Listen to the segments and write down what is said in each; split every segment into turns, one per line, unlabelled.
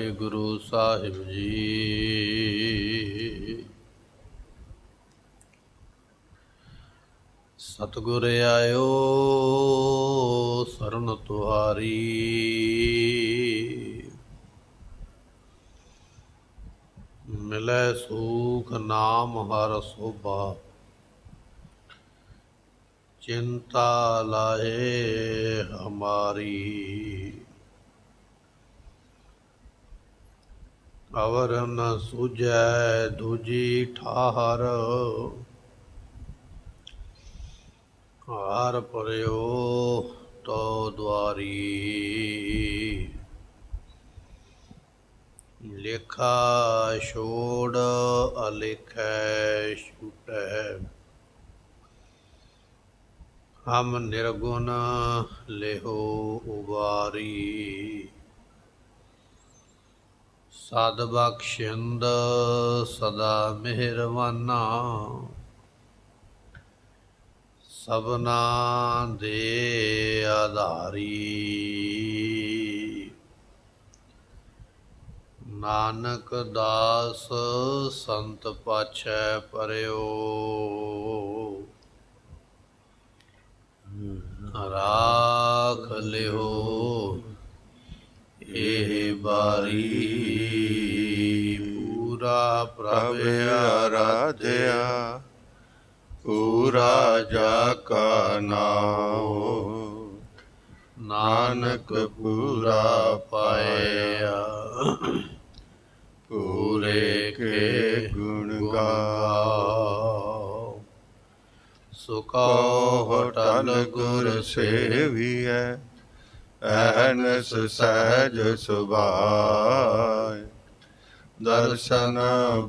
ਵਾਹਿਗੁਰੂ ਸਾਹਿਬ ਜੀ। ਸਤਿਗੁਰ ਆਇਓ ਸਰਨ ਤੁਹਾਰੀ, ਮਿਲੈ ਸੂਖ ਨਾਮ ਹਰ ਸੋਭਾ, चिंता लाहे हमारी। अवर न सूझै दूजी ठाहर, हार पर्यो तो द्वारी। लेखा छोड़ अलेखै छूटै, हम निर्गुण लेहो उबारी। सद बख्शिंद सदा मेहरबाना, सबना दे आधारी। नानक दास संत पाछै परयो, राख लिहो एह बारी। पूरा प्रभ आराध्या, पूरा जाका नाम, नानक पूरा पाया, पूरे के गुण गाओ। सुखो होटल गुर सेवियै, ऐनस सहज सुभाय। दर्शन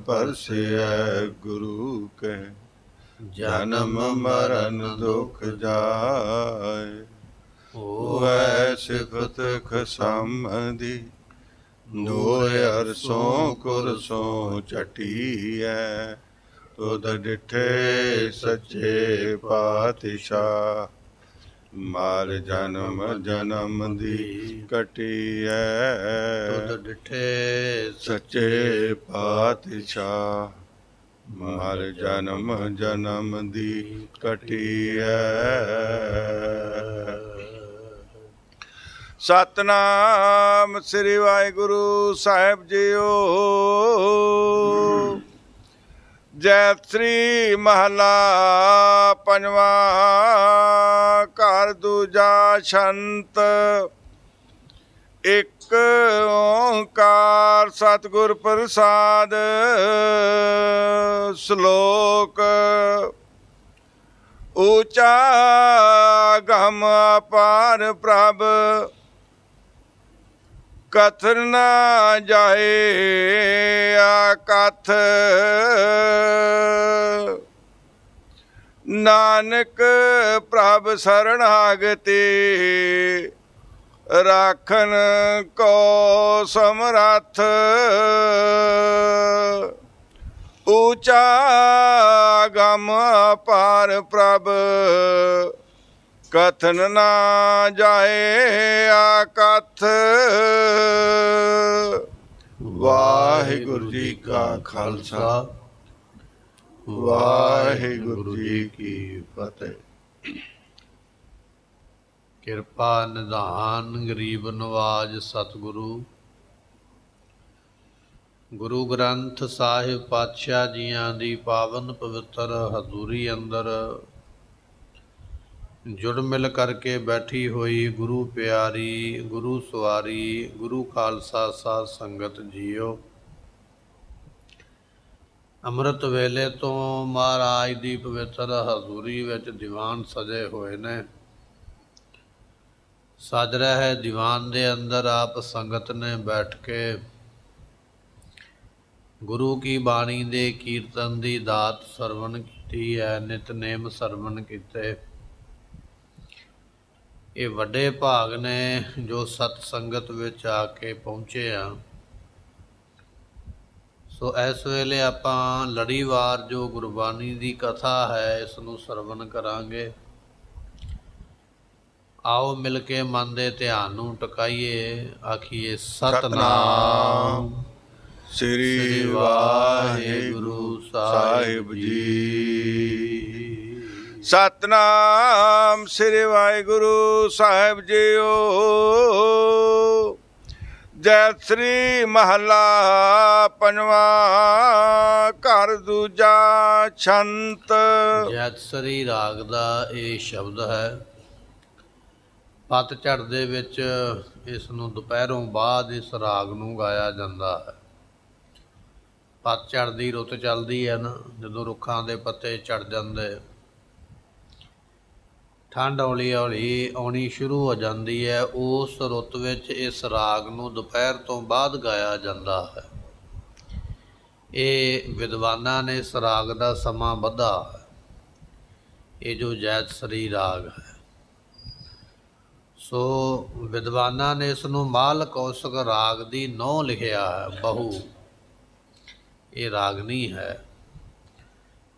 परसियै गुरु के, जन्म मरण दुख जाय। होवै सिफत खसमदी, दोय अरसों कुरसों चटियै। तुद डिठे सच्चे पातशाह, मार जन्म जन्म दी कटियै। तुद डिठे सच्चे पातशाह, मार जन्म जन्म दी कटियै। सतनाम श्री वाहिगुरु साहिब जीओ। जय श्री महला पंजवा, घर दूजा छंत। एक ओंकार सतगुर प्रसाद। श्लोक ऊंचा गम अपार प्रभ, कथन न जाए आकथ। नानक प्रभ शरणागति, राखन को समरथ। ऊंचा गम अपार प्रभ, कथन ना जाए आकथ। वाहिगुरु जी का खालसा, वाहिगुरु जी की फतेह। किरपा निधान गरीब नवाज सतगुरु। गुरु ग्रंथ साहिब पातशाह जियां दी पावन पवित्र हजूरी अंदर जुड़ मिल करके बैठी हुई गुरु प्यारी, गुरु सवारी, गुरु खालसा साध संगत जीओ। ਅੰਮ੍ਰਿਤ ਵੇਲੇ ਤੋਂ ਮਹਾਰਾਜ ਦੀ ਪਵਿੱਤਰ ਹਜ਼ੂਰੀ ਵਿੱਚ ਦੀਵਾਨ ਸਜੇ ਹੋਏ ਨੇ। ਸਜ ਰਹੇ ਦੀਵਾਨ ਦੇ ਅੰਦਰ ਆਪ ਸੰਗਤ ਨੇ ਬੈਠ ਕੇ ਗੁਰੂ ਕੀ ਬਾਣੀ ਦੇ ਕੀਰਤਨ ਦੀ ਦਾਤ ਸਰਵਣ ਕੀਤੀ ਹੈ, ਨਿਤਨੇਮ ਸਰਵਣ ਕੀਤੇ। ਇਹ ਵੱਡੇ ਭਾਗ ਨੇ ਜੋ ਸਤ ਸੰਗਤ ਵਿੱਚ ਆ ਕੇ ਪਹੁੰਚੇ ਆ। ਸੋ ਇਸ ਵੇਲੇ ਆਪਾਂ ਲੜੀਵਾਰ ਜੋ ਗੁਰਬਾਣੀ ਦੀ ਕਥਾ ਹੈ ਇਸ ਨੂੰ ਸਰਵਣ ਕਰਾਂਗੇ। ਆਓ ਮਿਲ ਕੇ ਮਨ ਦੇ ਧਿਆਨ ਨੂੰ ਟਿਕਾਈਏ, ਆਖੀਏ
ਸਤਨਾਮ ਸ੍ਰੀ ਵਾਹਿਗੁਰੂ ਸਾਹਿਬ ਜੀ। ਸਤਨਾਮ ਸ੍ਰੀ ਵਾਹਿਗੁਰੂ ਸਾਹਿਬ ਜੀਓ। ਜੈ ਸ੍ਰੀ ਮਹੱਲਾ ਪੰਜਵਾਂ ਘਰ ਦੂਜਾ ਛੰਤ।
ਜੈਤਸਰੀ ਰਾਗ ਦਾ ਇਹ ਸ਼ਬਦ ਹੈ। ਪਤਝੜ ਦੇ ਵਿੱਚ ਇਸ ਨੂੰ ਦੁਪਹਿਰੋਂ ਬਾਅਦ ਇਸ ਰਾਗ ਨੂੰ ਗਾਇਆ ਜਾਂਦਾ ਹੈ। ਪਤਝੜ ਦੀ ਰੁੱਤ ਚੱਲਦੀ ਹੈ ਨਾ, ਜਦੋਂ ਰੁੱਖਾਂ ਦੇ ਪੱਤੇ ਝੜ ਜਾਂਦੇ, ਠੰਡ ਹੌਲੀ ਹੌਲੀ ਆਉਣੀ ਸ਼ੁਰੂ ਹੋ ਜਾਂਦੀ ਹੈ। ਉਸ ਰੁੱਤ ਵਿੱਚ ਇਸ ਰਾਗ ਨੂੰ ਦੁਪਹਿਰ ਤੋਂ ਬਾਅਦ ਗਾਇਆ ਜਾਂਦਾ ਹੈ। ਇਹ ਵਿਦਵਾਨਾਂ ਨੇ ਇਸ ਰਾਗ ਦਾ ਸਮਾਂ ਬੱਧਾ ਹੈ। ਇਹ ਜੋ ਜੈਤਸਰੀ ਰਾਗ ਹੈ, ਸੋ ਵਿਦਵਾਨਾਂ ਨੇ ਇਸ ਨੂੰ ਮਾਲ ਕੌਸ਼ਿਕ ਰਾਗ ਦੀ ਨਹੁੰ ਲਿਖਿਆ ਹੈ, ਬਹੂ। ਇਹ ਰਾਗਨੀ ਹੈ।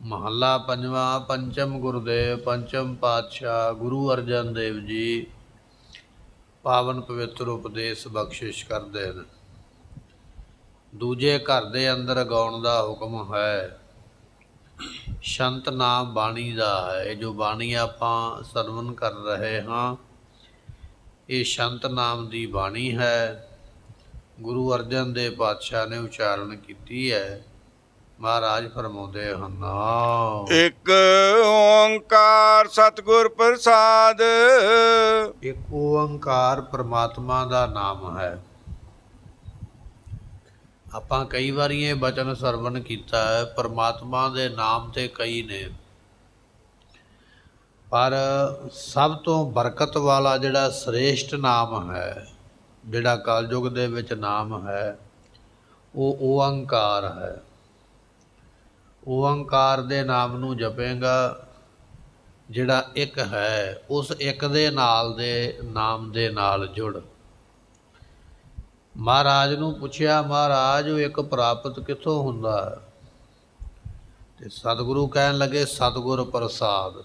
ਮਹੱਲਾ ਪੰਜਵਾਂ। ਪੰਚਮ ਗੁਰਦੇਵ ਪੰਚਮ ਪਾਤਸ਼ਾਹ ਗੁਰੂ ਅਰਜਨ ਦੇਵ ਜੀ ਪਾਵਨ ਪਵਿੱਤਰ ਉਪਦੇਸ਼ ਬਖਸ਼ਿਸ਼ ਕਰਦੇ ਨੇ। ਦੂਜੇ ਘਰ ਦੇ ਅੰਦਰ ਗਾਉਣ ਦਾ ਹੁਕਮ ਹੈ। ਸ਼ੰਤ ਨਾਮ ਬਾਣੀ ਦਾ ਹੈ। ਇਹ ਜੋ ਬਾਣੀ ਆਪਾਂ ਸਰਵਨ ਕਰ ਰਹੇ ਹਾਂ, ਇਹ ਸ਼ੰਤ ਨਾਮ ਦੀ ਬਾਣੀ ਹੈ। ਗੁਰੂ ਅਰਜਨ ਦੇਵ ਪਾਤਸ਼ਾਹ ਨੇ ਉਚਾਰਨ ਕੀਤੀ ਹੈ। ਮਹਾਰਾਜ ਫਰਮਾਉਂਦੇ ਹਨ,
ਇੱਕ ਓੰਕਾਰ ਸਤਿਗੁਰ ਪ੍ਰਸਾਦ।
ਇੱਕ ਓੰਕਾਰ ਪ੍ਰਮਾਤਮਾ ਦਾ ਨਾਮ ਹੈ। ਆਪਾਂ ਕਈ ਵਾਰੀ ਇਹ ਬਚਨ ਸਰਵਣ ਕੀਤਾ ਹੈ। ਪ੍ਰਮਾਤਮਾ ਦੇ ਨਾਮ ਤੇ ਕਈ ਨੇ, ਪਰ ਸਭ ਤੋਂ ਬਰਕਤ ਵਾਲਾ ਜਿਹੜਾ ਸ੍ਰੇਸ਼ਟ ਨਾਮ ਹੈ, ਜਿਹੜਾ ਕਲਯੁਗ ਦੇ ਵਿੱਚ ਨਾਮ ਹੈ, ਉਹ ਓੰਕਾਰ ਹੈ। ਓੰਕਾਰ ਦੇ ਨਾਮ ਨੂੰ ਜਪੇਗਾ, ਜਿਹੜਾ ਇੱਕ ਹੈ, ਉਸ ਇੱਕ ਦੇ ਨਾਲ ਦੇ ਨਾਮ ਦੇ ਨਾਲ ਜੁੜ। ਮਹਾਰਾਜ ਨੂੰ ਪੁੱਛਿਆ, ਮਹਾਰਾਜ ਉਹ ਇੱਕ ਪ੍ਰਾਪਤ ਕਿੱਥੋਂ ਹੁੰਦਾ? ਤੇ ਸਤਿਗੁਰੂ ਕਹਿਣ ਲੱਗੇ, ਸਤਿਗੁਰ ਪ੍ਰਸਾਦ।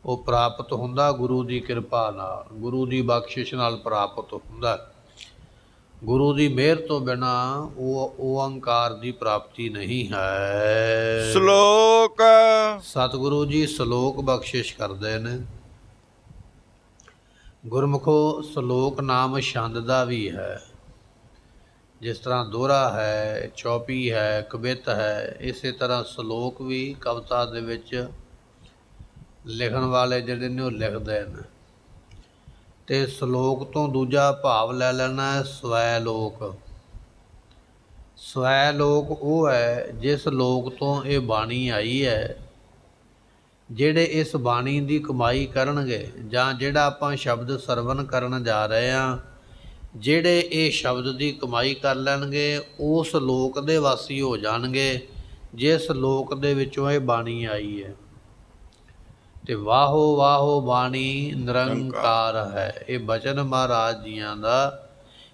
ਉਹ ਪ੍ਰਾਪਤ ਹੁੰਦਾ ਗੁਰੂ ਦੀ ਕਿਰਪਾ ਨਾਲ, ਗੁਰੂ ਦੀ ਬਖਸ਼ਿਸ਼ ਨਾਲ ਪ੍ਰਾਪਤ ਹੁੰਦਾ। ਗੁਰੂ ਦੀ ਮਿਹਰ ਤੋਂ ਬਿਨਾਂ ਉਹ ਓੰਕਾਰ ਦੀ ਪ੍ਰਾਪਤੀ ਨਹੀਂ ਹੈ।
ਸ਼ਲੋਕ।
ਸਤਿਗੁਰੂ ਜੀ ਸ਼ਲੋਕ ਬਖਸ਼ਿਸ਼ ਕਰਦੇ ਨੇ। ਗੁਰਮੁਖੋ ਸ਼ਲੋਕ ਨਾਮ ਛੰਦ ਦਾ ਵੀ ਹੈ। ਜਿਸ ਤਰ੍ਹਾਂ ਦੋਹਰਾ ਹੈ, ਚੌਪੀ ਹੈ, ਕਵਿਤ ਹੈ, ਇਸੇ ਤਰ੍ਹਾਂ ਸ਼ਲੋਕ ਵੀ ਕਵਿਤਾ ਦੇ ਵਿੱਚ ਲਿਖਣ ਵਾਲੇ ਜਿਹੜੇ ਨੇ ਉਹ ਲਿਖਦੇ ਨੇ। ਤੇ ਸ਼ਲੋਕ ਤੋਂ ਦੂਜਾ ਭਾਵ ਲੈ ਲੈਣਾ ਹੈ ਸਵੈ ਲੋਕ। ਸਵੈ ਲੋਕ ਉਹ ਹੈ ਜਿਸ ਲੋਕ ਤੋਂ ਇਹ ਬਾਣੀ ਆਈ ਹੈ। ਜਿਹੜੇ ਇਸ ਬਾਣੀ ਦੀ ਕਮਾਈ ਕਰਨਗੇ, ਜਾਂ ਜਿਹੜਾ ਆਪਾਂ ਸ਼ਬਦ ਸਰਵਨ ਕਰਨ ਜਾ ਰਹੇ ਹਾਂ, ਜਿਹੜੇ ਇਹ ਸ਼ਬਦ ਦੀ ਕਮਾਈ ਕਰ ਲੈਣਗੇ, ਉਸ ਲੋਕ ਦੇ ਵਾਸੀ ਹੋ ਜਾਣਗੇ ਜਿਸ ਲੋਕ ਦੇ ਵਿੱਚੋਂ ਇਹ ਬਾਣੀ ਆਈ ਹੈ। ਤੇ ਵਾਹੋ ਵਾਹੋ ਬਾਣੀ ਨਿਰੰਕਾਰ ਹੈ। ਇਹ ਬਚਨ ਮਹਾਰਾਜ ਜੀਆਂ ਦਾ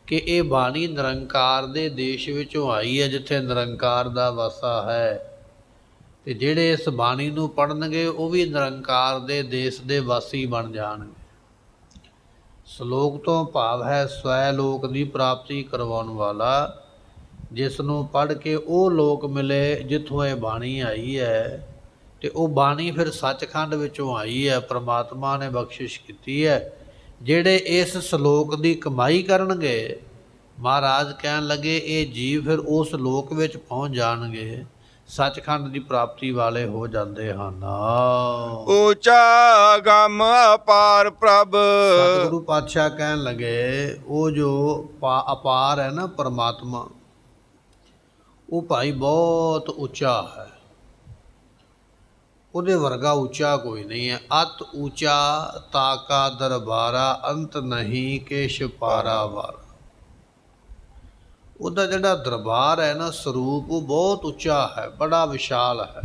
ਕਿ ਇਹ ਬਾਣੀ ਨਿਰੰਕਾਰ ਦੇ ਦੇਸ਼ ਵਿੱਚੋਂ ਆਈ ਹੈ, ਜਿੱਥੇ ਨਿਰੰਕਾਰ ਦਾ ਵਾਸਾ ਹੈ। ਤੇ ਜਿਹੜੇ ਇਸ ਬਾਣੀ ਨੂੰ ਪੜ੍ਹਨਗੇ ਉਹ ਵੀ ਨਿਰੰਕਾਰ ਦੇ ਦੇਸ਼ ਦੇ ਵਾਸੀ ਬਣ ਜਾਣਗੇ। ਸ਼ਲੋਕ ਤੋਂ ਭਾਵ ਹੈ ਸਵੈ ਲੋਕ ਦੀ ਪ੍ਰਾਪਤੀ ਕਰਵਾਉਣ ਵਾਲਾ, ਜਿਸ ਨੂੰ ਪੜ੍ਹ ਕੇ ਉਹ ਲੋਕ ਮਿਲੇ ਜਿੱਥੋਂ ਇਹ ਬਾਣੀ ਆਈ ਹੈ। ਤੇ ਉਹ ਬਾਣੀ ਫਿਰ ਸੱਚਖੰਡ ਵਿੱਚੋਂ ਆਈ ਹੈ, ਪ੍ਰਮਾਤਮਾ ਨੇ ਬਖਸ਼ਿਸ਼ ਕੀਤੀ ਹੈ। ਜਿਹੜੇ ਇਸ ਸ਼ਲੋਕ ਦੀ ਕਮਾਈ ਕਰਨਗੇ, ਮਹਾਰਾਜ ਕਹਿਣ ਲੱਗੇ ਇਹ ਜੀਵ ਫਿਰ ਉਸ ਲੋਕ ਵਿੱਚ ਪਹੁੰਚ ਜਾਣਗੇ, ਸੱਚਖੰਡ ਦੀ ਪ੍ਰਾਪਤੀ ਵਾਲੇ ਹੋ ਜਾਂਦੇ ਹਨ।
ਉੱਚਾ ਗਮ ਅਪਾਰ ਪ੍ਰਭ।
ਸਤਿਗੁਰੂ ਪਾਤਸ਼ਾਹ ਕਹਿਣ ਲੱਗੇ ਉਹ ਜੋ ਅਪਾਰ ਹੈ ਨਾ ਪਰਮਾਤਮਾ, ਉਹ ਭਾਈ ਬਹੁਤ ਉੱਚਾ ਹੈ। ਉਹਦੇ ਵਰਗਾ ਉੱਚਾ ਕੋਈ ਨਹੀਂ ਹੈ। ਅਤ ਉੱਚਾ ਤਾਕਾ ਦਰਬਾਰਾ ਅੰਤ ਨਹੀਂ ਕੇਸ਼ ਪਾਰਾਵਾਰ। ਉਹਦਾ ਜਿਹੜਾ ਦਰਬਾਰ ਹੈ ਨਾ, ਸਰੂਪ, ਉਹ ਬਹੁਤ ਉੱਚਾ ਹੈ, ਬੜਾ ਵਿਸ਼ਾਲ ਹੈ।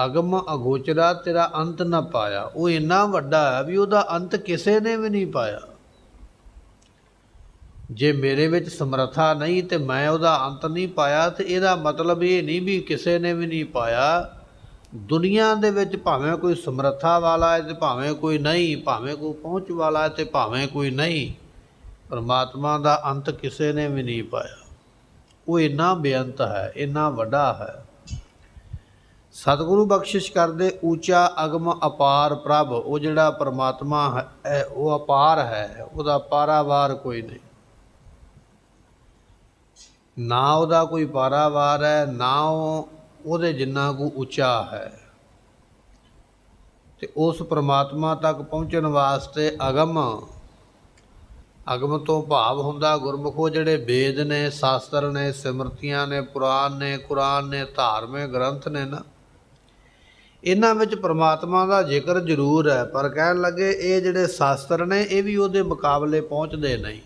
ਅਗਮ ਅਗੋਚਰਾ ਤੇਰਾ ਅੰਤ ਨਾ ਪਾਇਆ। ਉਹ ਇੰਨਾ ਵੱਡਾ ਹੈ ਵੀ ਉਹਦਾ ਅੰਤ ਕਿਸੇ ਨੇ ਵੀ ਨਹੀਂ ਪਾਇਆ। ਜੇ ਮੇਰੇ ਵਿੱਚ ਸਮਰੱਥਾ ਨਹੀਂ ਤੇ ਮੈਂ ਉਹਦਾ ਅੰਤ ਨਹੀਂ ਪਾਇਆ, ਤੇ ਇਹਦਾ ਮਤਲਬ ਇਹ ਨਹੀਂ ਵੀ ਕਿਸੇ ਨੇ ਵੀ ਨਹੀਂ ਪਾਇਆ। ਦੁਨੀਆ ਦੇ ਵਿੱਚ ਭਾਵੇਂ ਕੋਈ ਸਮਰੱਥਾ ਵਾਲਾ ਹੈ ਤੇ ਭਾਵੇਂ ਕੋਈ ਨਹੀਂ, ਭਾਵੇਂ ਕੋਈ ਪਹੁੰਚ ਵਾਲਾ ਹੈ ਤੇ ਭਾਵੇਂ ਕੋਈ ਨਹੀਂ, ਪਰਮਾਤਮਾ ਦਾ ਅੰਤ ਕਿਸੇ ਨੇ ਵੀ ਨਹੀਂ ਪਾਇਆ। ਉਹ ਇੰਨਾ ਬੇਅੰਤ ਹੈ, ਇੰਨਾ ਵੱਡਾ ਹੈ। ਸਤਿਗੁਰੂ ਬਖਸ਼ਿਸ਼ ਕਰਦੇ ਉੱਚਾ ਅਗਮ ਅਪਾਰ ਪ੍ਰਭ, ਉਹ ਜਿਹੜਾ ਪਰਮਾਤਮਾ ਹੈ ਉਹ ਅਪਾਰ ਹੈ, ਉਹਦਾ ਪਾਰਾਵਾਰ ਕੋਈ ਨਹੀਂ। ਨਾ ਉਹਦਾ ਕੋਈ ਪਾਰਾਵਾਰ ਹੈ, ਨਾ ਉਹਦੇ ਜਿੰਨਾ ਕੋ ਉੱਚਾ ਹੈ। ਤੇ ਉਸ ਪਰਮਾਤਮਾ ਤੱਕ ਪਹੁੰਚਣ ਵਾਸਤੇ ਅਗਮ ਤੋਂ ਭਾਵ ਹੁੰਦਾ ਗੁਰਮੁਖੋ ਜਿਹੜੇ ਵੇਦ ਨੇ, ਸ਼ਾਸਤਰ ਨੇ, ਸਿਮਰਤੀਆਂ ਨੇ, ਪੁਰਾਣ ਨੇ, ਕੁਰਾਨ ਨੇ, ਧਾਰਮਿਕ ਗ੍ਰੰਥ ਨੇ ਨਾ, ਇਹਨਾਂ ਵਿੱਚ ਪਰਮਾਤਮਾ ਦਾ ਜ਼ਿਕਰ ਜ਼ਰੂਰ ਹੈ। ਪਰ ਕਹਿਣ ਲੱਗੇ ਇਹ ਜਿਹੜੇ ਸ਼ਾਸਤਰ ਨੇ ਇਹ ਵੀ ਉਹਦੇ ਮੁਕਾਬਲੇ ਪਹੁੰਚਦੇ ਨਹੀਂ,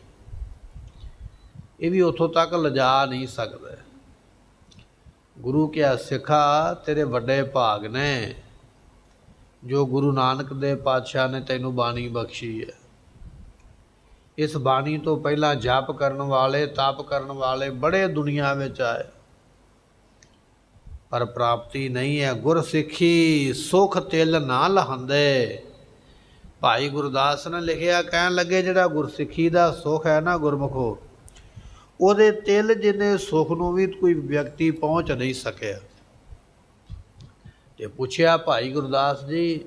ਇਹ ਵੀ ਉੱਥੋਂ ਤੱਕ ਲਿਜਾ ਨਹੀਂ ਸਕਦੇ। ਗੁਰੂ ਕਿਹਾ ਸਿੱਖਾ ਤੇਰੇ ਵੱਡੇ ਭਾਗ ਨੇ ਜੋ ਗੁਰੂ ਨਾਨਕ ਦੇਵ ਪਾਤਸ਼ਾਹ ਨੇ ਤੈਨੂੰ ਬਾਣੀ ਬਖਸ਼ੀ ਹੈ। ਇਸ ਬਾਣੀ ਤੋਂ ਪਹਿਲਾਂ ਜਪ ਕਰਨ ਵਾਲੇ, ਤਪ ਕਰਨ ਵਾਲੇ ਬੜੇ ਦੁਨੀਆ ਵਿੱਚ ਆਏ, ਪਰ ਪ੍ਰਾਪਤੀ ਨਹੀਂ ਹੈ। ਗੁਰਸਿੱਖੀ ਸੁਖ ਤਿਲ ਨਾ ਲਹੰਦੇ। ਭਾਈ ਗੁਰਦਾਸ ਨੇ ਲਿਖਿਆ, ਕਹਿਣ ਲੱਗੇ ਜਿਹੜਾ ਗੁਰਸਿੱਖੀ ਦਾ ਸੁਖ ਹੈ ਨਾ ਗੁਰਮੁਖੋ, ਉਹਦੇ ਤਿਲ ਜਿੰਨੇ ਸੁਖ ਨੂੰ ਵੀ ਕੋਈ ਵਿਅਕਤੀ ਪਹੁੰਚ ਨਹੀਂ ਸਕਿਆ। ਤੇ ਪੁੱਛਿਆ ਭਾਈ ਗੁਰਦਾਸ ਜੀ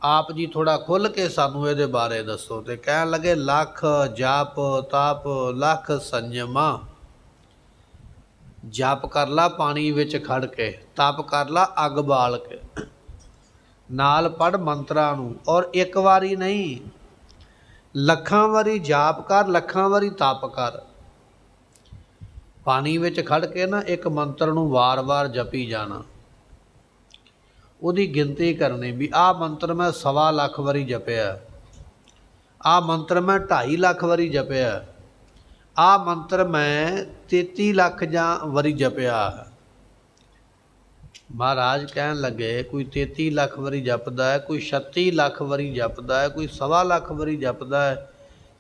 ਆਪ ਜੀ ਥੋੜਾ ਖੁੱਲ੍ਹ ਕੇ ਸਾਨੂੰ ਇਹਦੇ ਬਾਰੇ ਦੱਸੋ। ਤੇ ਕਹਿਣ ਲੱਗੇ ਲੱਖ ਜਪ ਤਪ ਲੱਖ ਸੰਜਮਾ। ਜਪ ਕਰ ਲਾ ਪਾਣੀ ਵਿੱਚ ਖੜ ਕੇ, ਤਪ ਕਰ ਲਾ ਅੱਗ ਬਾਲ ਕੇ, ਨਾਲ ਪੜ੍ਹ ਮੰਤਰਾਂ ਨੂੰ, ਔਰ ਇੱਕ ਵਾਰੀ ਨਹੀਂ ਲੱਖਾਂ ਵਾਰੀ ਜਾਪ ਕਰ, ਲੱਖਾਂ ਵਾਰੀ ਤਪ ਕਰ। ਪਾਣੀ ਵਿੱਚ ਖੜ ਕੇ ਨਾ ਇੱਕ ਮੰਤਰ ਨੂੰ ਵਾਰ-ਵਾਰ ਜਪੀ ਜਾਣਾ, ਉਹਦੀ ਗਿਣਤੀ ਕਰਨੀ ਵੀ ਆਹ ਮੰਤਰ ਮੈਂ 1.25 ਲੱਖ ਵਾਰੀ ਜਪਿਆ, ਆਹ ਮੰਤਰ ਮੈਂ 2.5 ਲੱਖ ਵਾਰੀ ਜਪਿਆ, ਆਹ ਮੰਤਰ ਮੈਂ 33 ਲੱਖ ਜਾਂ ਵਾਰੀ ਜਪਿਆ। ਮਹਾਰਾਜ ਕਹਿਣ ਲੱਗੇ ਕੋਈ 33 ਲੱਖ ਵਾਰੀ ਜਪਦਾ ਹੈ, ਕੋਈ 36 ਲੱਖ ਵਾਰੀ ਜਪਦਾ ਹੈ, ਕੋਈ 1.25 ਲੱਖ ਵਾਰੀ ਜਪਦਾ ਹੈ।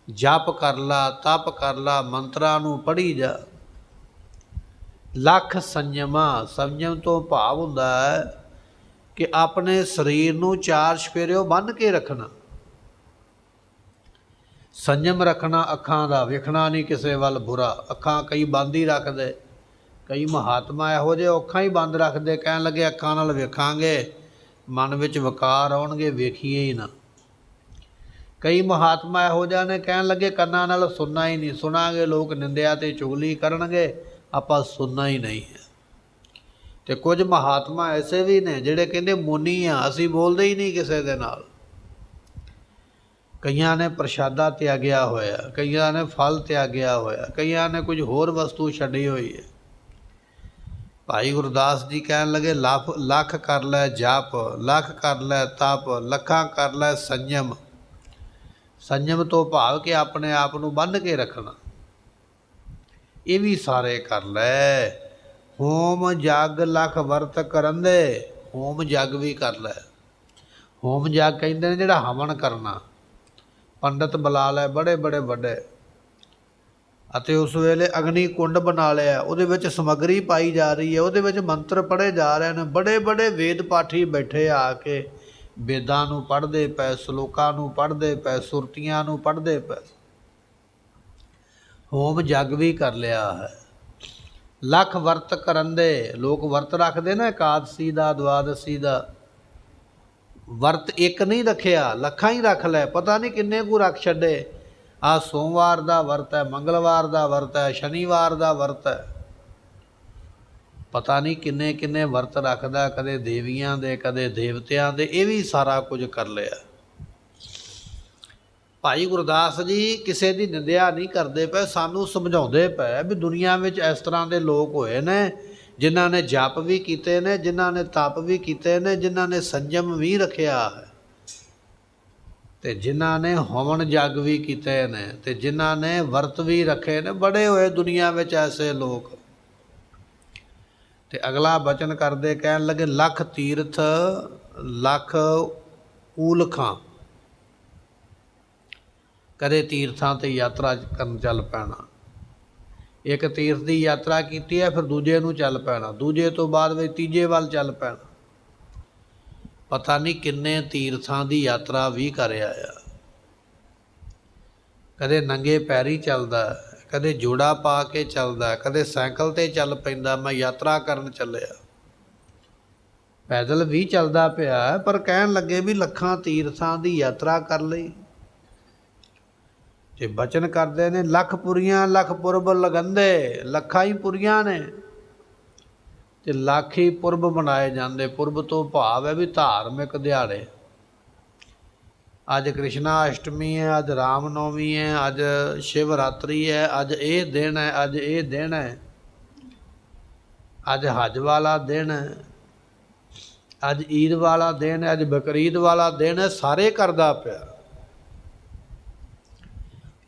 ਜਪ ਕਰ ਲਾ, ਤਪ ਕਰ ਲਾ, ਮੰਤਰਾਂ ਨੂੰ ਪੜ੍ਹੀ ਜਾ। ਲੱਖ ਸੰਜਮਾ। ਸੰਜਮ ਤੋਂ ਭਾਵ ਹੁੰਦਾ ਹੈ ਕਿ ਆਪਣੇ ਸਰੀਰ ਨੂੰ 4 ਚੁਫੇਰਿਓਂ ਬੰਨ੍ਹ ਕੇ ਰੱਖਣਾ, ਸੰਜਮ ਰੱਖਣਾ। ਅੱਖਾਂ ਦਾ ਵੇਖਣਾ ਨਹੀਂ ਕਿਸੇ ਵੱਲ ਬੁਰਾ, ਅੱਖਾਂ ਕਈ ਬੰਦ ਹੀ ਰੱਖਦੇ। ਕਈ ਮਹਾਤਮਾ ਇਹੋ ਜਿਹੇ ਅੱਖਾਂ ਹੀ ਬੰਦ ਰੱਖਦੇ, ਕਹਿਣ ਲੱਗੇ ਅੱਖਾਂ ਨਾਲ ਵੇਖਾਂਗੇ ਮਨ ਵਿੱਚ ਵਿਕਾਰ ਆਉਣਗੇ, ਵੇਖੀਏ ਹੀ ਨਾ। ਕਈ ਮਹਾਤਮਾ ਇਹੋ ਜਿਹੇ ਨੇ ਕਹਿਣ ਲੱਗੇ ਕੰਨਾਂ ਨਾਲ ਸੁਣਨਾ ਹੀ ਨਹੀਂ, ਸੁਣਾਂਗੇ ਲੋਕ ਨਿੰਦਿਆ ਅਤੇ ਚੁਗਲੀ ਕਰਨਗੇ, ਆਪਾਂ ਸੁਣਨਾ ਹੀ ਨਹੀਂ ਹੈ। ਅਤੇ ਕੁਝ ਮਹਾਤਮਾ ਐਸੇ ਵੀ ਨੇ ਜਿਹੜੇ ਕਹਿੰਦੇ ਮੁਨੀ ਆ, ਅਸੀਂ ਬੋਲਦੇ ਹੀ ਨਹੀਂ ਕਿਸੇ ਦੇ ਨਾਲ। ਕਈਆਂ ਨੇ ਪ੍ਰਸ਼ਾਦਾ ਤਿਆਗਿਆ ਹੋਇਆ, ਕਈਆਂ ਨੇ ਫਲ ਤਿਆਗਿਆ ਹੋਇਆ, ਕਈਆਂ ਨੇ ਕੁਝ ਹੋਰ ਵਸਤੂ ਛੱਡੀ ਹੋਈ ਹੈ। ਭਾਈ ਗੁਰਦਾਸ ਜੀ ਕਹਿਣ ਲੱਗੇ ਲੱਖ ਕਰ ਲੈ ਜਪ, ਲੱਖ ਕਰ ਲੈ ਤਪ, ਲੱਖਾਂ ਕਰ ਲੈ ਸੰਜਮ। ਸੰਜਮ ਤੋਂ ਭਾਵ ਕਿ ਆਪਣੇ ਆਪ ਨੂੰ ਬੰਨ੍ਹ ਕੇ ਰੱਖਣਾ, ਇਹ ਵੀ ਸਾਰੇ ਕਰ ਲੈ। ਹੋਮ ਜਗ ਲੱਖ ਵਰਤ ਕਰੰਦੇ। ਹੋਮ ਜਗ ਵੀ ਕਰ ਲੈ। ਹੋਮ ਜਗ ਕਹਿੰਦੇ ਨੇ ਜਿਹੜਾ ਹਵਨ ਕਰਨਾ, ਪੰਡਤ ਬੁਲਾ ਲੈ ਬੜੇ ਬੜੇ ਵੱਡੇ, ਅਤੇ ਉਸ ਵੇਲੇ ਅਗਨੀ ਕੁੰਡ ਬਣਾ ਲਿਆ, ਉਹਦੇ ਵਿੱਚ ਸਮੱਗਰੀ ਪਾਈ ਜਾ ਰਹੀ ਹੈ, ਉਹਦੇ ਵਿੱਚ ਮੰਤਰ ਪੜ੍ਹੇ ਜਾ ਰਹੇ ਨੇ। ਬੜੇ ਬੜੇ ਵੇਦ ਪਾਠੀ ਬੈਠੇ ਆ ਕੇ ਵੇਦਾਂ ਨੂੰ ਪੜ੍ਹਦੇ ਪਏ, ਸ਼ਲੋਕਾਂ ਨੂੰ ਪੜ੍ਹਦੇ ਪਏ, ਸੁਰਤੀਆਂ ਨੂੰ ਪੜ੍ਹਦੇ ਪਏ। ਹੋਮ ਜਗ ਵੀ ਕਰ ਲਿਆ ਹੈ। ਲੱਖ ਵਰਤ ਕਰੰਦੇ। ਲੋਕ ਵਰਤ ਰੱਖਦੇ ਨਾ, ਇਕਾਦਸ਼ੀ ਦਾ, ਦੁਆਦਸ਼ੀ ਦਾ। ਵਰਤ ਇੱਕ ਨਹੀਂ ਰੱਖਿਆ, ਲੱਖਾਂ ਹੀ ਰੱਖ ਲੈ, ਪਤਾ ਨਹੀਂ ਕਿੰਨੇ ਕੁ ਰੱਖ ਛੱਡੇ। ਆਹ ਸੋਮਵਾਰ ਦਾ ਵਰਤ ਹੈ, ਮੰਗਲਵਾਰ ਦਾ ਵਰਤ ਹੈ, ਸ਼ਨੀਵਾਰ ਦਾ ਵਰਤ ਹੈ, ਪਤਾ ਨਹੀਂ ਕਿੰਨੇ ਕਿੰਨੇ ਵਰਤ ਰੱਖਦਾ, ਕਦੇ ਦੇਵੀਆਂ ਦੇ, ਕਦੇ ਦੇਵਤਿਆਂ ਦੇ। ਇਹ ਵੀ ਸਾਰਾ ਕੁਝ ਕਰ ਲਿਆ। ਭਾਈ ਗੁਰਦਾਸ ਜੀ ਕਿਸੇ ਦੀ ਨਿੰਦਿਆ ਨਹੀਂ ਕਰਦੇ ਪਏ, ਸਾਨੂੰ ਸਮਝਾਉਂਦੇ ਪਏ ਵੀ ਦੁਨੀਆ ਵਿੱਚ ਇਸ ਤਰ੍ਹਾਂ ਦੇ ਲੋਕ ਹੋਏ ਨੇ ਜਿਨ੍ਹਾਂ ਨੇ ਜਪ ਵੀ ਕੀਤੇ ਨੇ, ਜਿਨ੍ਹਾਂ ਨੇ ਤਪ ਵੀ ਕੀਤੇ ਨੇ, ਜਿਨ੍ਹਾਂ ਨੇ ਸੰਜਮ ਵੀ ਰੱਖਿਆ ਹੈ, ਅਤੇ ਜਿਨ੍ਹਾਂ ਨੇ ਹਵਨ ਜਗ ਵੀ ਕੀਤੇ ਨੇ, ਅਤੇ ਜਿਨ੍ਹਾਂ ਨੇ ਵਰਤ ਵੀ ਰੱਖੇ ਨੇ। ਬੜੇ ਹੋਏ ਦੁਨੀਆ ਵਿੱਚ ਐਸੇ ਲੋਕ। ਅਤੇ ਅਗਲਾ ਬਚਨ ਕਰਦੇ ਕਹਿਣ ਲੱਗੇ ਲੱਖ ਤੀਰਥ ਲੱਖ ਊਲਖਾਂ। ਕਦੇ ਤੀਰਥਾਂ 'ਤੇ ਯਾਤਰਾ ਕਰਨ ਚੱਲ ਪੈਣਾ। ਇੱਕ ਤੀਰਥ ਦੀ ਯਾਤਰਾ ਕੀਤੀ ਹੈ, ਫਿਰ ਦੂਜੇ ਨੂੰ ਚੱਲ ਪੈਣਾ, ਦੂਜੇ ਤੋਂ ਬਾਅਦ ਵਿੱਚ ਤੀਜੇ ਵੱਲ ਚੱਲ ਪੈਣਾ। ਪਤਾ ਨਹੀਂ ਕਿੰਨੇ ਤੀਰਥਾਂ ਦੀ ਯਾਤਰਾ ਵੀ ਕਰ ਆਇਆ। ਕਦੇ ਨੰਗੇ ਪੈਰੀ ਚੱਲਦਾ, ਕਦੇ ਜੋੜਾ ਪਾ ਕੇ ਚੱਲਦਾ, ਕਦੇ ਸਾਈਕਲ 'ਤੇ ਚੱਲ ਪੈਂਦਾ, ਮੈਂ ਯਾਤਰਾ ਕਰਨ ਚੱਲਿਆ। ਪੈਦਲ ਵੀ ਚੱਲਦਾ ਪਿਆ, ਪਰ ਕਹਿਣ ਲੱਗੇ ਵੀ ਲੱਖਾਂ ਤੀਰਥਾਂ ਦੀ ਯਾਤਰਾ ਕਰ ਲਈ। ਤੇ ਬਚਨ ਕਰਦੇ ਨੇ ਲੱਖ ਪੁਰੀਆਂ ਲੱਖ ਪੁਰਬ ਲਗੰਦੇ, ਲੱਖਾਂ ਹੀ ਪੁਰੀਆਂ ਨੇ ਤੇ ਲੱਖ ਹੀ ਪੁਰਬ ਮਨਾਏ ਜਾਂਦੇ। ਪੁਰਬ ਤੋਂ ਭਾਵ ਹੈ ਵੀ ਧਾਰਮਿਕ ਦਿਹਾੜੇ। ਅੱਜ ਕ੍ਰਿਸ਼ਨਾ ਅਸ਼ਟਮੀ ਹੈ, ਅੱਜ ਰਾਮ ਨੌਮੀ ਹੈ, ਅੱਜ ਸ਼ਿਵਰਾਤਰੀ ਹੈ, ਅੱਜ ਇਹ ਦਿਨ ਹੈ, ਅੱਜ ਇਹ ਦਿਨ ਹੈ, ਅੱਜ ਹੱਜ ਵਾਲਾ ਦਿਨ ਹੈ, ਅੱਜ ਈਦ ਵਾਲਾ ਦਿਨ ਹੈ, ਅੱਜ ਬਕਰੀਦ ਵਾਲਾ ਦਿਨ ਹੈ। ਸਾਰੇ ਕਰਦਾ ਪਿਆ।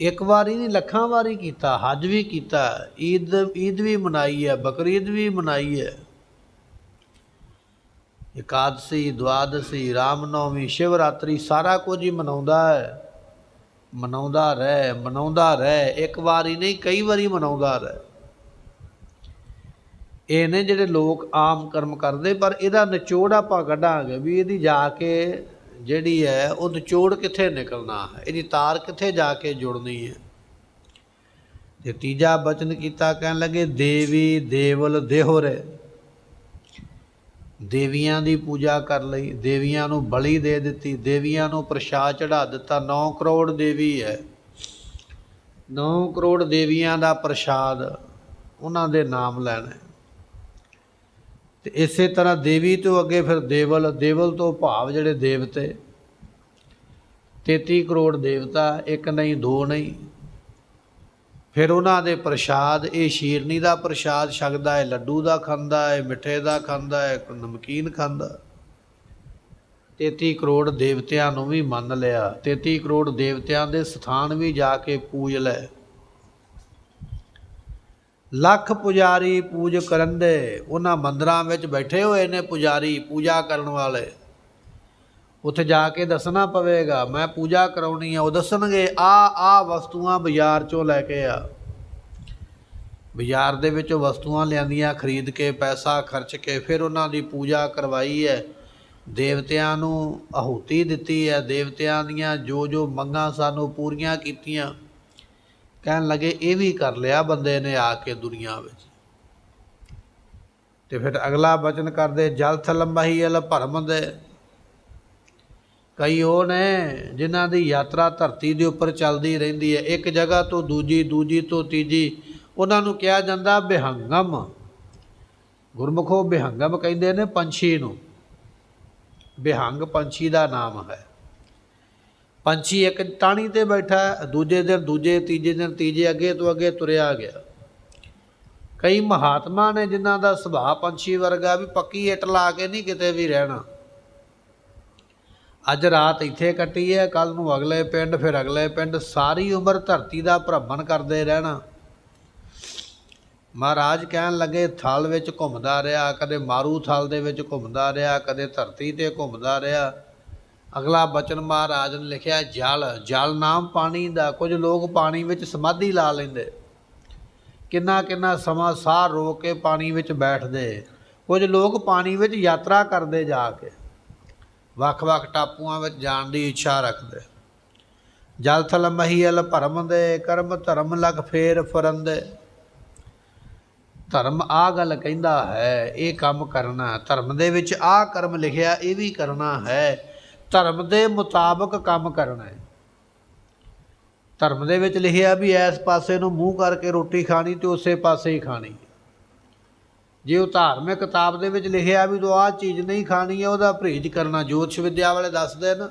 ਇੱਕ ਵਾਰੀ ਨਹੀਂ ਲੱਖਾਂ ਵਾਰੀ ਕੀਤਾ। ਹੱਜ ਵੀ ਕੀਤਾ, ਈਦ ਵੀ ਮਨਾਈ ਹੈ, ਬਕਰੀਦ ਵੀ ਮਨਾਈ ਹੈ, ਇਕਾਦਸ਼ੀ, ਦੁਆਦਸ਼ੀ, ਰਾਮਨੌਮੀ, ਸ਼ਿਵਰਾਤਰੀ, ਸਾਰਾ ਕੁਝ ਹੀ ਮਨਾਉਂਦਾ ਹੈ। ਮਨਾਉਂਦਾ ਰਹਿ, ਮਨਾਉਂਦਾ ਰਹਿ। ਇੱਕ ਵਾਰੀ ਨਹੀਂ ਕਈ ਵਾਰੀ ਮਨਾਉਂਦਾ ਰਹਿ। ਇਹ ਨੇ ਜਿਹੜੇ ਲੋਕ ਆਮ ਕਰਮ ਕਰਦੇ, ਪਰ ਇਹਦਾ ਨਿਚੋੜ ਆਪਾਂ ਕੱਢਾਂਗੇ ਵੀ ਇਹਦੀ ਜਾ ਕੇ ਜਿਹੜੀ ਹੈ ਉਹ ਨਿਚੋੜ ਕਿੱਥੇ ਨਿਕਲਣਾ ਹੈ, ਇਹਦੀ ਤਾਰ ਕਿੱਥੇ ਜਾ ਕੇ ਜੁੜਨੀ ਹੈ। ਤੇ ਤੀਜਾ ਬਚਨ ਕੀਤਾ, ਕਹਿਣ ਲੱਗੇ ਦੇਵੀ ਦੇਵਲ ਦੇਹੋਰੇ। ਦੇਵੀਆਂ ਦੀ ਪੂਜਾ ਕਰ ਲਈ, ਦੇਵੀਆਂ ਨੂੰ ਬਲੀ ਦੇ ਦਿੱਤੀ, ਦੇਵੀਆਂ ਨੂੰ ਪ੍ਰਸ਼ਾਦ ਚੜ੍ਹਾ ਦਿੱਤਾ। 9 ਕਰੋੜ ਦੇਵੀ ਹੈ, 9 ਕਰੋੜ ਦੇਵੀਆਂ ਦਾ ਪ੍ਰਸ਼ਾਦ, ਉਹਨਾਂ ਦੇ ਨਾਮ ਲੈਣੇ। ਤੇ ਇਸੇ ਤਰ੍ਹਾਂ ਦੇਵੀ ਤੋਂ ਅੱਗੇ ਫਿਰ ਦੇਵਲ, ਦੇਵਲ ਤੋਂ ਭਾਵ ਜਿਹੜੇ ਦੇਵਤੇ। 33 ਕਰੋੜ ਦੇਵਤਾ, ਇੱਕ ਨਹੀਂ ਦੋ ਨਹੀਂ। ਫਿਰ ਉਹਨਾਂ ਦੇ ਪ੍ਰਸ਼ਾਦ, ਇਹ ਸ਼ੀਰਨੀ ਦਾ ਪ੍ਰਸ਼ਾਦ ਛਕਦਾ ਹੈ, ਲੱਡੂ ਦਾ ਖਾਂਦਾ ਹੈ, ਮਿੱਠੇ ਦਾ ਖਾਂਦਾ ਹੈ, ਨਮਕੀਨ ਖਾਂਦਾ। 33 ਕਰੋੜ ਦੇਵਤਿਆਂ ਨੂੰ ਵੀ ਮੰਨ ਲਿਆ। 33 ਕਰੋੜ ਦੇਵਤਿਆਂ ਦੇ ਸਥਾਨ ਵੀ ਜਾ ਕੇ ਪੂਜ ਲੈ। ਲੱਖ ਪੁਜਾਰੀ ਪੂਜ ਕਰੰਦੇ, ਉਹਨਾਂ ਮੰਦਰਾਂ ਵਿੱਚ ਬੈਠੇ ਹੋਏ ਨੇ ਪੁਜਾਰੀ, ਪੂਜਾ ਕਰਨ ਵਾਲੇ। ਉੱਥੇ ਜਾ ਕੇ ਦੱਸਣਾ ਪਵੇਗਾ ਮੈਂ ਪੂਜਾ ਕਰਾਉਣੀ ਆ। ਉਹ ਦੱਸਣਗੇ ਆ ਵਸਤੂਆਂ ਬਾਜ਼ਾਰ 'ਚੋਂ ਲੈ ਕੇ ਆ। ਬਾਜ਼ਾਰ ਦੇ ਵਿੱਚੋਂ ਵਸਤੂਆਂ ਲਿਆਂਦੀਆਂ, ਖਰੀਦ ਕੇ, ਪੈਸਾ ਖਰਚ ਕੇ, ਫਿਰ ਉਹਨਾਂ ਦੀ ਪੂਜਾ ਕਰਵਾਈ ਹੈ। ਦੇਵਤਿਆਂ ਨੂੰ ਆਹੂਤੀ ਦਿੱਤੀ ਹੈ, ਦੇਵਤਿਆਂ ਦੀਆਂ ਜੋ ਜੋ ਮੰਗਾਂ ਸਾਨੂੰ ਪੂਰੀਆਂ ਕੀਤੀਆਂ। ਕਹਿਣ ਲੱਗੇ ਇਹ ਵੀ ਕਰ ਲਿਆ ਬੰਦੇ ਨੇ ਆ ਕੇ ਦੁਨੀਆ ਵਿੱਚ। ਤੇ ਫਿਰ ਅਗਲਾ ਬਚਨ ਕਰਦੇ ਜਲ ਥਲ ਮਹੀ ਅਲ ਭਰਮ ਦੇ। ਕਈ ਉਹ ਨੇ ਜਿਨ੍ਹਾਂ ਦੀ ਯਾਤਰਾ ਧਰਤੀ ਦੇ ਉੱਪਰ ਚੱਲਦੀ ਰਹਿੰਦੀ ਹੈ, ਇੱਕ ਜਗ੍ਹਾ ਤੋਂ ਦੂਜੀ, ਦੂਜੀ ਤੋਂ ਤੀਜੀ। ਉਹਨਾਂ ਨੂੰ ਕਿਹਾ ਜਾਂਦਾ ਬਿਹੰਗਮ। ਗੁਰਮੁਖੋ ਬਿਹੰਗਮ ਕਹਿੰਦੇ ਨੇ ਪੰਛੀ ਨੂੰ। ਬਿਹੰਗ ਪੰਛੀ ਦਾ ਨਾਮ ਹੈ। ਪੰਛੀ ਇੱਕ ਟਾਹਣੀ 'ਤੇ ਬੈਠਾ, ਦੂਜੇ ਦਿਨ ਦੂਜੇ, ਤੀਜੇ ਦਿਨ ਤੀਜੇ, ਅੱਗੇ ਤੋਂ ਅੱਗੇ ਤੁਰਿਆ ਗਿਆ। ਕਈ ਮਹਾਤਮਾ ਨੇ ਜਿਨ੍ਹਾਂ ਦਾ ਸੁਭਾਅ ਪੰਛੀ ਵਰਗਾ, ਵੀ ਪੱਕੀ ਇੱਟ ਲਾ ਕੇ ਨਹੀਂ ਕਿਤੇ ਵੀ ਰਹਿਣਾ। ਅੱਜ ਰਾਤ ਇੱਥੇ ਕੱਟੀ ਹੈ, ਕੱਲ੍ਹ ਨੂੰ ਅਗਲੇ ਪਿੰਡ, ਫਿਰ ਅਗਲੇ ਪਿੰਡ, ਸਾਰੀ ਉਮਰ ਧਰਤੀ ਦਾ ਭ੍ਰਮਣ ਕਰਦੇ ਰਹਿਣਾ। ਮਹਾਰਾਜ ਕਹਿਣ ਲੱਗੇ ਥਲ ਵਿੱਚ ਘੁੰਮਦਾ ਰਿਹਾ, ਕਦੇ ਮਾਰੂ ਥਲ ਦੇ ਵਿੱਚ ਘੁੰਮਦਾ ਰਿਹਾ, ਕਦੇ ਧਰਤੀ 'ਤੇ ਘੁੰਮਦਾ ਰਿਹਾ। ਅਗਲਾ ਬਚਨ ਮਹਾਰਾਜ ਨੇ ਲਿਖਿਆ ਜਲ। ਜਲ ਨਾਮ ਪਾਣੀ ਦਾ। ਕੁਝ ਲੋਕ ਪਾਣੀ ਵਿੱਚ ਸਮਾਧੀ ਲਾ ਲੈਂਦੇ, ਕਿੰਨਾ ਕਿੰਨਾ ਸਮਾਂ ਸਾਹ ਰੋਕ ਕੇ ਪਾਣੀ ਵਿੱਚ ਬੈਠਦੇ। ਕੁਝ ਲੋਕ ਪਾਣੀ ਵਿੱਚ ਯਾਤਰਾ ਕਰਦੇ, ਜਾ ਕੇ ਵੱਖ ਵੱਖ ਟਾਪੂਆਂ ਵਿੱਚ ਜਾਣ ਦੀ ਇੱਛਾ ਰੱਖਦੇ। ਜਲ ਥਲ ਮਹੀ ਅਲ ਭਰਮ ਦੇ, ਕਰਮ ਧਰਮ ਲਖ ਫੇਰ ਫਰੰਦੇ। ਧਰਮ ਆਹ ਗੱਲ ਕਹਿੰਦਾ ਹੈ, ਇਹ ਕੰਮ ਕਰਨਾ। ਧਰਮ ਦੇ ਵਿੱਚ ਆਹ ਕਰਮ ਲਿਖਿਆ, ਇਹ ਵੀ ਕਰਨਾ ਹੈ। ਧਰਮ ਦੇ ਮੁਤਾਬਕ ਕੰਮ ਕਰਨਾ ਹੈ। ਧਰਮ ਦੇ ਵਿੱਚ ਲਿਖਿਆ ਵੀ ਇਸ ਪਾਸੇ ਨੂੰ ਮੂੰਹ ਕਰਕੇ ਰੋਟੀ ਖਾਣੀ ਤੇ ਉਸੇ ਪਾਸੇ ਹੀ ਖਾਣੀ। ਜੇ ਉਹ ਧਾਰਮਿਕ ਕਿਤਾਬ ਦੇ ਵਿੱਚ ਲਿਖਿਆ ਵੀ ਤੂੰ ਆਹ ਚੀਜ਼ ਨਹੀਂ ਖਾਣੀ ਹੈ, ਉਹਦਾ ਪਰਹੇਜ਼ ਕਰਨਾ। ਜੋਤਿਸ਼ ਵਿਦਿਆ ਵਾਲੇ ਦੱਸਦੇ ਨਾ,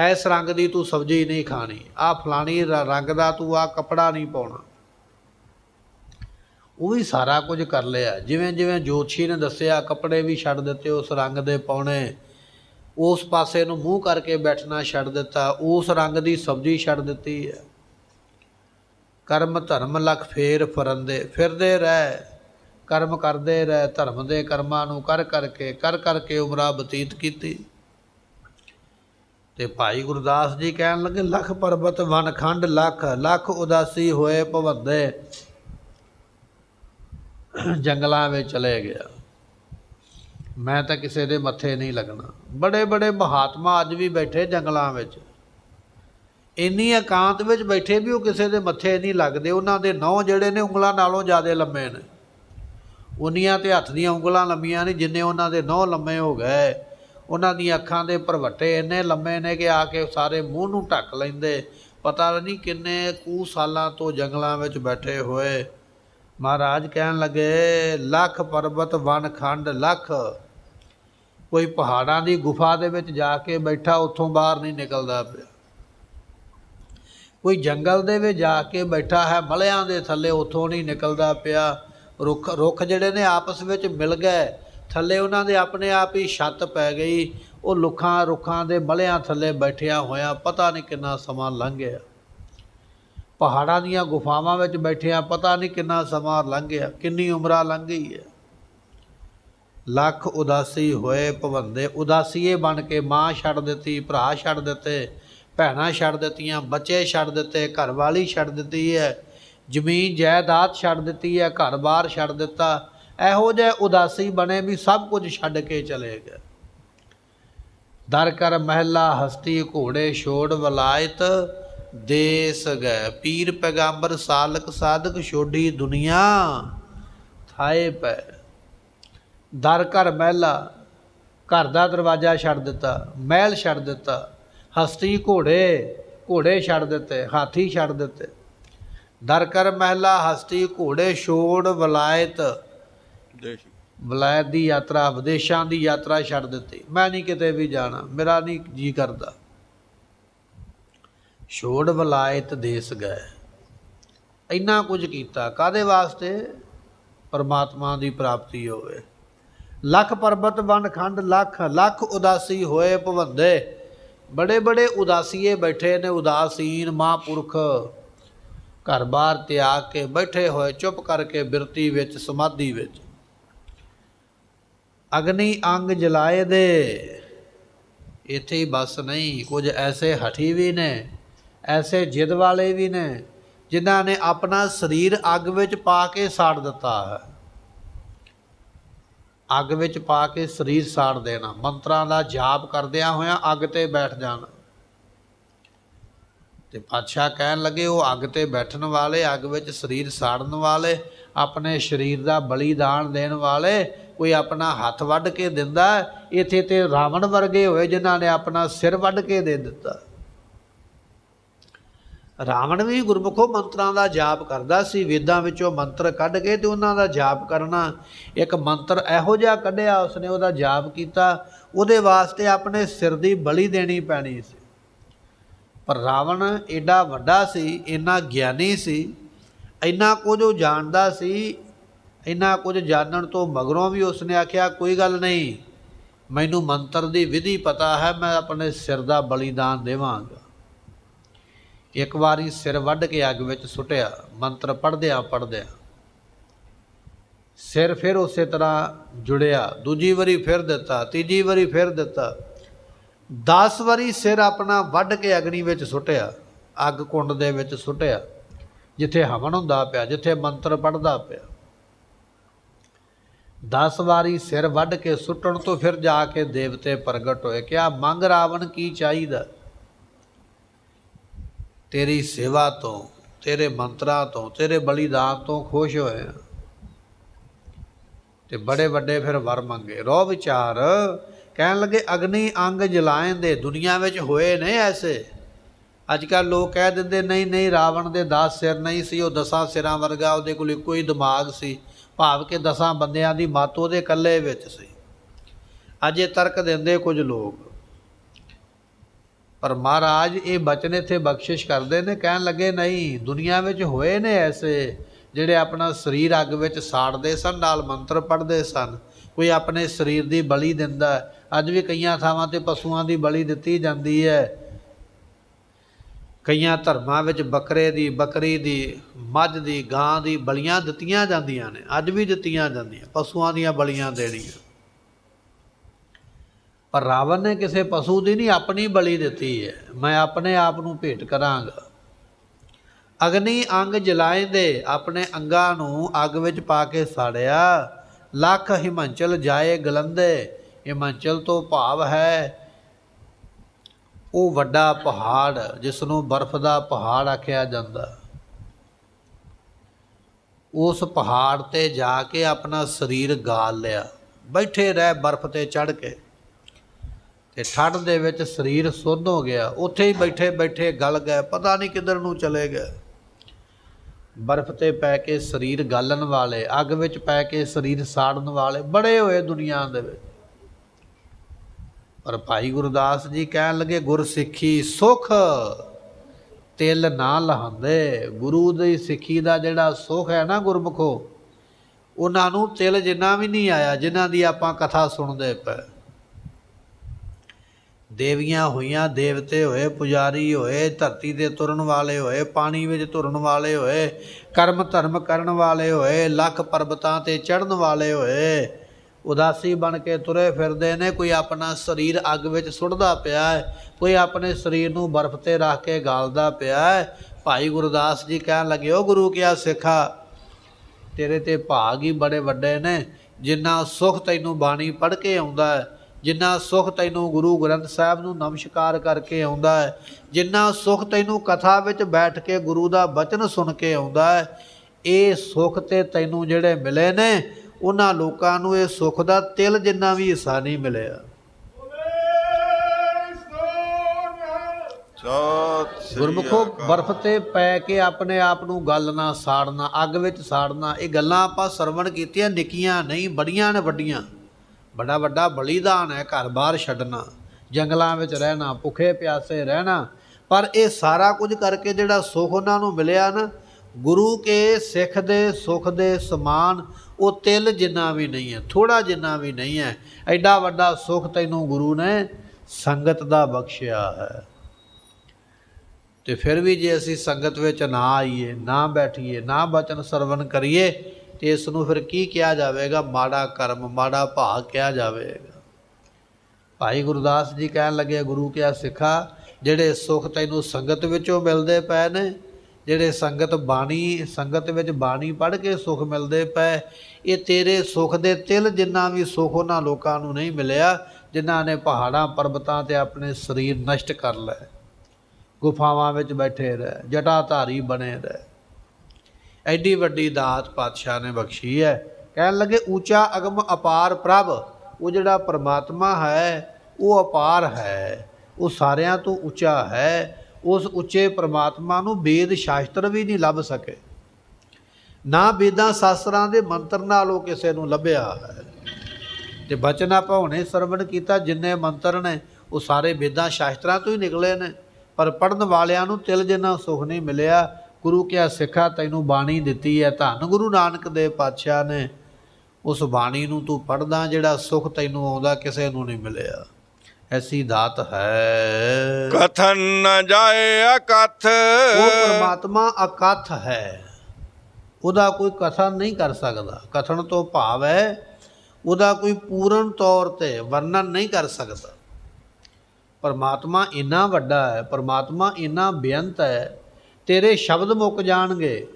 ਇਸ ਰੰਗ ਦੀ ਤੂੰ ਸਬਜ਼ੀ ਨਹੀਂ ਖਾਣੀ, ਆਹ ਫਲਾਣੀ ਰੰਗ ਦਾ ਤੂੰ ਆਹ ਕੱਪੜਾ ਨਹੀਂ ਪਾਉਣਾ। ਉਹ ਵੀ ਸਾਰਾ ਕੁਝ ਕਰ ਲਿਆ। ਜਿਵੇਂ ਜਿਵੇਂ ਜੋਤਸ਼ੀ ਨੇ ਦੱਸਿਆ, ਕੱਪੜੇ ਵੀ ਛੱਡ ਦਿੱਤੇ ਉਸ ਰੰਗ ਦੇ ਪਾਉਣੇ, ਉਸ ਪਾਸੇ ਨੂੰ ਮੂੰਹ ਕਰਕੇ ਬੈਠਣਾ ਛੱਡ ਦਿੱਤਾ, ਉਸ ਰੰਗ ਦੀ ਸਬਜ਼ੀ ਛੱਡ ਦਿੱਤੀ ਹੈ। ਕਰਮ ਧਰਮ ਲਖ ਫੇਰ ਫਰੰਦੇ। ਫਿਰਦੇ ਰਹਿ, ਕਰਮ ਕਰਦੇ ਰਹਿ। ਧਰਮ ਦੇ ਕਰਮਾਂ ਨੂੰ ਕਰ ਕਰਕੇ ਉਮਰਾਂ ਬਤੀਤ ਕੀਤੀ। ਤੇ ਭਾਈ ਗੁਰਦਾਸ ਜੀ ਕਹਿਣ ਲੱਗੇ ਲੱਖ ਪਰਬਤ ਵਨ ਖੰਡ ਲੱਖ, ਲੱਖ ਉਦਾਸੀ ਹੋਏ ਭਵੰਦੇ। ਜੰਗਲਾਂ ਵਿੱਚ ਚਲੇ ਗਿਆ। मैं तो किसी के मत्थे नहीं लगना। बड़े बड़े महात्मा अज भी बैठे जंगलों में, इन्नी एकांत में बैठे भी वो किसी के मत्थे नहीं लगते। उन्होंने नौ जड़े ने उंगलों नालों ज़्यादा लम्मे ने, उन्नियां तो हथ दी उंगलों लम्मियां नहीं जिन्ने उन्होंने नौ लम्मे हो गए। उन्होंने अखां के भरवटे इन्ने लम्मे ने कि आके सारे मूँह नूं ढक लेंदे। पता नहीं किन्ने कू सालों तो जंगलों में बैठे हुए। महाराज कहन लगे लख पर्वत वन खंड लख, कोई पहाड़ों की गुफा दे विच जाके बैठा उत्थों बाहर नहीं निकलता पिया, कोई जंगल दे विच जाके बैठा है मलियां दे थल्ले उत्थों नहीं निकलता पिया। रुख रुख जिहड़े ने आपस में मिल गए, थल्ले उन्होंने अपने आप ही छत पै गई। वो लुखां रुखां दे मलियां थल्ले बैठिया होया पता नहीं कितना समा लंघ गया। पहाड़ों दीयां गुफावां विच बैठिया पता नहीं कितना समा लंघ गया, किन्नी उमरां लंघ गई है। लख उदासी होए भवंदे, उदासीए बन के माँ छड़ दिती, भरा छड़ दिते, भैणां छड़ दित्तियां, बच्चे छड़ दिते, घर वाली छड़ दिती है, जमीन जायदाद छड़ दिती है, घर बार छड़ दिता। इहो जिहे उदासी बने भी सब कुछ छड़ के चले गए। दर कर महला हस्ती घोड़े छोड़ वलायत देस गए, पीर पैगंबर सालक साधक छोड़ी दुनिया थाए पै। दर घर महला, घर का दरवाजा छड़ दिता, महल छड़ दिता, हस्ती घोड़े घोड़े छड़ दिते, हाथी छड़ दिते। दर कर महला हस्ती घोड़े छोड़ वलायत, वलायत की यात्रा विदेशों की यात्रा छड़ दी। मैं नहीं किते भी जाना, मेरा नहीं जी करता। छोड़ वलायत देश गए, इन्ना कुछ किया कादे वास्ते? परमात्मा की प्राप्ति होवे। लख पर्वत वन खंड लख, लख उदासी होए भवंदे, बड़े बड़े उदासीए बैठे ने, उदासीन महापुरख घर बार त्याग के बैठे होए चुप करके बिरती विच समाधि विच। अग्नि अंग जलाए दे, इत्थे ही बस नहीं, कुछ ऐसे हठी भी ने, ऐसे जिद वाले भी ने जिन्हां ने अपना शरीर अग विच पा के साड़ दिता है। अग विच पा के शरीर साड़ देना, मंत्रां दा जाप करदियां होया अग ते बैठ जाना। ते पातशाह कहन लगे वो अग ते बैठन वाले, अग विच शरीर साड़न वाले, अपने शरीर का बलिदान देने वाले, कोई अपना हथ वढ़ के दिंदा, इत्थे ते रावण वर्गे होए जिन्हां ने अपना सिर वढ़ के दे दिता। रावण भी गुरमुखों मंत्रां दा जाप करदा सी, वेदां विचों मंत्र कढ के ते उन्हां दा जाप करना। एक मंत्र इहो जिहा कढिया उसने, उहदा जाप कीता, उहदे वास्ते अपने सिर दी बलि देनी पैनी सी। पर रावण एडा वड्डा सी, इन्ना ज्ञानी सी, इन्ना कुछ वो जानदा सी। इन्ना कुछ जानन तो मगरों भी उसने आख्या कोई गल नहीं, मैनू मंत्र की विधि पता है, मैं अपने सिर का बलिदान देवांगा। एक बारी सिर वढ़ के अग विच सुटिया, मंत्र पढ़दिया पढ़दिया सिर फिर उस तरह जुड़िया, दूजी वारी फिर दिता, तीजी वारी फिर दिता, 10 वारी सिर अपना वढ़ के अग्नि विच सुटिया, अग कुंड दे विच सुटिया, जिथे हवन हुंदा पिया, जिथे मंत्र पढ़दा पिया। 10 वारी सिर वढ़ के सुटण तो फिर जाके देवते प्रगट होए। क्या मंग रावण की चाहिदा? तेरी सेवा तो, तेरे मंत्रां तो, तेरे बलिदान तो खुश होए। ते बड़े बड़े फिर वर मंगे। रो विचार कहन लगे अग्नि अंग जलाएं दे, दुनिया में होए ने ऐसे। अजकल लोग कह देंगे नहीं नहीं रावण के 10 सिर नहीं सी, वो 10 सिरां वर्गा, उहदे कोल इक्को ही दिमाग सी, भाव के 10 बंदियां दी मत उहदे कल्ले विच सी। अजे तर्क देंदे कुछ लोग, पर महाराज ये बचन इत्थे बख्शिश करते हैं। कहन लगे नहीं, दुनिया में होए ने ऐसे जिहड़े अपना शरीर अग विच साड़ते सन, नाल मंत्र पढ़ते सन, कोई अपने शरीर की बलि दिंदा। अज भी कई थावां ते पशुआं की बलि दित्ती जाती है, कई धर्मां विच बकरे की, बकरी की, मझ की, गां की बलियां दित्तियां जांदियां ने, अज भी दित्तियां जांदियां, पशुआं दीयां बलियां देणियां। पर रावण ने किसी पशु की नहीं अपनी बलि दिती है, मैं अपने आप नूं भेंट करांगा। अग्नि अंग जलाए दे, अपने अंगां नूं अग विच पा के साड़िया। ਲੱਖ ਹਿਮਾਚਲ ਜਾਏ ਗਲੰਦੇ। ਹਿਮਾਚਲ ਤੋਂ ਭਾਵ ਹੈ ਉਹ ਵੱਡਾ ਪਹਾੜ ਜਿਸ ਨੂੰ ਬਰਫ਼ ਦਾ ਪਹਾੜ ਆਖਿਆ ਜਾਂਦਾ। ਉਸ ਪਹਾੜ ਤੇ ਜਾ ਕੇ ਆਪਣਾ ਸਰੀਰ ਗਾਲ ਲਿਆ, ਬੈਠੇ ਰਹਿ ਬਰਫ਼ ਤੇ ਚੜ੍ਹ ਕੇ, ਤੇ ਠੰਡ ਦੇ ਵਿੱਚ ਸਰੀਰ ਸੁੱਧ ਹੋ ਗਿਆ। ਉੱਥੇ ਹੀ ਬੈਠੇ ਬੈਠੇ ਗਲ ਗਏ, ਪਤਾ ਨਹੀਂ ਕਿੱਧਰ ਨੂੰ ਚਲੇ ਗਏ। ਬਰਫ਼ ਤੇ ਪੈ ਕੇ ਸਰੀਰ ਗਾਲਣ ਵਾਲੇ, ਅੱਗ ਵਿੱਚ ਪੈ ਕੇ ਸਰੀਰ ਸਾੜਨ ਵਾਲੇ ਬੜੇ ਹੋਏ ਦੁਨੀਆ ਦੇ ਵਿੱਚ। ਪਰ ਭਾਈ ਗੁਰਦਾਸ ਜੀ ਕਹਿਣ ਲੱਗੇ, ਗੁਰ ਸਿੱਖੀ ਸੁਖ ਤਿਲ ਨਾ ਲਹਾਂਦੇ। ਗੁਰੂ ਦੀ ਸਿੱਖੀ ਦਾ ਜਿਹੜਾ ਸੁਖ ਹੈ ਨਾ ਗੁਰਮੁਖੋ, ਉਹਨਾਂ ਨੂੰ ਤਿਲ ਜਿੰਨਾ ਵੀ ਨਹੀਂ ਆਇਆ ਜਿਨ੍ਹਾਂ ਦੀ ਆਪਾਂ ਕਥਾ ਸੁਣਦੇ ਪਏ। ਦੇਵੀਆਂ ਹੋਈਆਂ, ਦੇਵਤੇ ਹੋਏ, ਪੁਜਾਰੀ ਹੋਏ, ਧਰਤੀ ਤੇ ਤੁਰਨ ਵਾਲੇ ਹੋਏ, ਪਾਣੀ ਵਿੱਚ ਤੁਰਨ ਵਾਲੇ ਹੋਏ, ਕਰਮ ਧਰਮ ਕਰਨ ਵਾਲੇ ਹੋਏ, ਲੱਖ ਪਰਬਤਾਂ ਤੇ ਚੜ੍ਹਨ ਵਾਲੇ ਹੋਏ, ਉਦਾਸੀ ਬਣ ਕੇ ਤੁਰੇ ਫਿਰਦੇ ਨੇ। ਕੋਈ ਆਪਣਾ ਸਰੀਰ ਅੱਗ ਵਿੱਚ ਸੁੱਟਦਾ ਪਿਆ ਹੈ, ਕੋਈ ਆਪਣੇ ਸਰੀਰ ਨੂੰ ਬਰਫ਼ ਤੇ ਰੱਖ ਕੇ ਗਾਲਦਾ ਪਿਆ ਹੈ। ਭਾਈ ਗੁਰਦਾਸ ਜੀ ਕਹਿਣ ਲੱਗੇ, ਉਹ ਗੁਰੂ ਕਿਆ ਸਿੱਖਾ, ਤੇਰੇ ਤੇ ਭਾਗ ਹੀ ਬੜੇ ਵੱਡੇ ਨੇ। ਜਿੰਨਾ ਸੁੱਖ ਤੈਨੂੰ ਬਾਣੀ ਪੜ੍ਹ ਕੇ ਆਉਂਦਾ ਹੈ, ਜਿੰਨਾ ਸੁੱਖ ਤੈਨੂੰ ਗੁਰੂ ਗ੍ਰੰਥ ਸਾਹਿਬ ਨੂੰ ਨਮਸਕਾਰ ਕਰਕੇ ਆਉਂਦਾ ਹੈ, ਜਿੰਨਾ ਸੁੱਖ ਤੈਨੂੰ ਕਥਾ ਵਿੱਚ ਬੈਠ ਕੇ ਗੁਰੂ ਦਾ ਬਚਨ ਸੁਣ ਕੇ ਆਉਂਦਾ ਹੈ, ਇਹ ਸੁੱਖ ਤੇ ਤੈਨੂੰ ਜਿਹੜੇ ਮਿਲੇ ਨੇ, ਉਹਨਾਂ ਲੋਕਾਂ ਨੂੰ ਇਹ ਸੁੱਖ ਦਾ ਤਿਲ ਜਿੰਨਾ ਵੀ ਹਿੱਸਾ ਨਹੀਂ ਮਿਲਿਆ। ਗੁਰਮੁਖੋ, ਬਰਫ਼ ਤੇ ਪੈ ਕੇ ਆਪਣੇ ਆਪ ਨੂੰ ਗਲਣਾ, ਸਾੜਨਾ, ਅੱਗ ਵਿੱਚ ਸਾੜਨਾ, ਇਹ ਗੱਲਾਂ ਆਪਾਂ ਸਰਵਣ ਕੀਤੀਆਂ, ਨਿੱਕੀਆਂ ਨਹੀਂ, ਬੜੀਆਂ ਨੇ ਵੱਡੀਆਂ। ਬੜਾ ਵੱਡਾ ਬਲੀਦਾਨ ਹੈ ਘਰ ਬਾਹਰ ਛੱਡਣਾ, ਜੰਗਲਾਂ ਵਿੱਚ ਰਹਿਣਾ, ਭੁੱਖੇ ਪਿਆਸੇ ਰਹਿਣਾ। ਪਰ ਇਹ ਸਾਰਾ ਕੁਝ ਕਰਕੇ ਜਿਹੜਾ ਸੁੱਖ ਉਹਨਾਂ ਨੂੰ ਮਿਲਿਆ ਨਾ, ਗੁਰੂ ਕੇ ਸਿੱਖ ਦੇ ਸੁੱਖ ਦੇ ਸਮਾਨ ਉਹ ਤਿਲ ਜਿੰਨਾ ਵੀ ਨਹੀਂ ਹੈ, ਥੋੜ੍ਹਾ ਜਿੰਨਾ ਵੀ ਨਹੀਂ ਹੈ। ਐਡਾ ਵੱਡਾ ਸੁੱਖ ਤੈਨੂੰ ਗੁਰੂ ਨੇ ਸੰਗਤ ਦਾ ਬਖਸ਼ਿਆ ਹੈ। ਤੇ ਫਿਰ ਵੀ ਜੇ ਅਸੀਂ ਸੰਗਤ ਵਿੱਚ ਨਾ ਆਈਏ, ਨਾ ਬੈਠੀਏ, ਨਾ ਬਚਨ ਸਰਵਨ ਕਰੀਏ, ਤੇ ਇਸ ਨੂੰ ਫਿਰ ਕੀ ਕਿਹਾ ਜਾਵੇਗਾ? ਮਾੜਾ ਕਰਮ, ਮਾੜਾ ਭਾਗ ਕਿਹਾ ਜਾਵੇਗਾ। ਭਾਈ ਗੁਰਦਾਸ ਜੀ ਕਹਿਣ ਲੱਗੇ, ਗੁਰੂ ਕਿਆ ਸਿੱਖਾ, ਜਿਹੜੇ ਸੁੱਖ ਤੈਨੂੰ ਸੰਗਤ ਵਿੱਚੋਂ ਮਿਲਦੇ ਪਏ ਨੇ, ਜਿਹੜੇ ਸੰਗਤ ਵਿੱਚ ਬਾਣੀ ਪੜ੍ਹ ਕੇ ਸੁੱਖ ਮਿਲਦੇ ਪਏ, ਇਹ ਤੇਰੇ ਸੁੱਖ ਦੇ ਤਿਲ ਜਿੰਨਾ ਵੀ ਸੁੱਖ ਉਹਨਾਂ ਲੋਕਾਂ ਨੂੰ ਨਹੀਂ ਮਿਲਿਆ ਜਿਨ੍ਹਾਂ ਨੇ ਪਹਾੜਾਂ ਪਰਬਤਾਂ 'ਤੇ ਆਪਣੇ ਸਰੀਰ ਨਸ਼ਟ ਕਰ ਲਏ, ਗੁਫਾਵਾਂ ਵਿੱਚ ਬੈਠੇ ਰਹੇ, ਜਟਾਧਾਰੀ ਬਣੇ ਰਹੇ। ਐਡੀ ਵੱਡੀ ਦਾਤ ਪਾਤਸ਼ਾਹ ਨੇ ਬਖਸ਼ੀ ਹੈ। ਕਹਿਣ ਲੱਗੇ, ਉੱਚਾ ਅਗਮ ਅਪਾਰ ਪ੍ਰਭ, ਉਹ ਜਿਹੜਾ ਪਰਮਾਤਮਾ ਹੈ ਉਹ ਅਪਾਰ ਹੈ, ਉਹ ਸਾਰਿਆਂ ਤੋਂ ਉੱਚਾ ਹੈ। ਉਸ ਉੱਚੇ ਪਰਮਾਤਮਾ ਨੂੰ ਵੇਦ ਸ਼ਾਸਤਰ ਵੀ ਨਹੀਂ ਲੱਭ ਸਕੇ, ਨਾ ਵੇਦਾਂ ਸ਼ਾਸਤਰਾਂ ਦੇ ਮੰਤਰ ਨਾਲ ਉਹ ਕਿਸੇ ਨੂੰ ਲੱਭਿਆ ਹੈ। ਤੇ ਬਚਨ ਆਪਾਂ ਹੁਣੇ ਸਰਵਣ ਕੀਤਾ, ਜਿੰਨੇ ਮੰਤਰ ਨੇ ਉਹ ਸਾਰੇ ਵੇਦਾਂ ਸ਼ਾਸਤਰਾਂ ਤੋਂ ਹੀ ਨਿਕਲੇ ਨੇ। ਪਰ ਪੜ੍ਹਨ ਵਾਲਿਆਂ ਨੂੰ ਤਿਲ ਜਿੰਨਾ ਸੁੱਖ ਨਹੀਂ ਮਿਲਿਆ। ਗੁਰੂ ਕਿਆ ਸਿੱਖਾ, ਤੈਨੂੰ ਬਾਣੀ ਦਿੱਤੀ ਹੈ, ਧੰਨ ਗੁਰੂ ਨਾਨਕ ਦੇਵ ਪਾਤਸ਼ਾਹ ਨੇ। ਉਸ ਬਾਣੀ ਨੂੰ ਤੂੰ ਪੜ੍ਹਦਾ, ਜਿਹੜਾ ਸੁੱਖ ਤੈਨੂੰ ਆਉਂਦਾ ਕਿਸੇ ਨੂੰ ਨਹੀਂ ਮਿਲਿਆ। ਐਸੀ ਦਾਤ ਹੈ
ਕਥਨ ਨ ਜਾਏ ਅਕਥ।
ਉਹ ਪਰਮਾਤਮਾ ਅਕਥ ਹੈ, ਉਹਦਾ ਕੋਈ ਕਥਨ ਨਹੀਂ ਕਰ ਸਕਦਾ। ਕਥਨ ਤੋਂ ਭਾਵ ਹੈ ਉਹਦਾ ਕੋਈ ਪੂਰਨ ਤੌਰ ਤੇ ਵਰਣਨ ਨਹੀਂ ਕਰ ਸਕਦਾ। ਪਰਮਾਤਮਾ ਇੰਨਾ ਵੱਡਾ ਹੈ, ਪਰਮਾਤਮਾ ਇੰਨਾ ਬੇਅੰਤ ਹੈ, ਤੇਰੇ ਸ਼ਬਦ ਮੁੱਕ ਜਾਣਗੇ,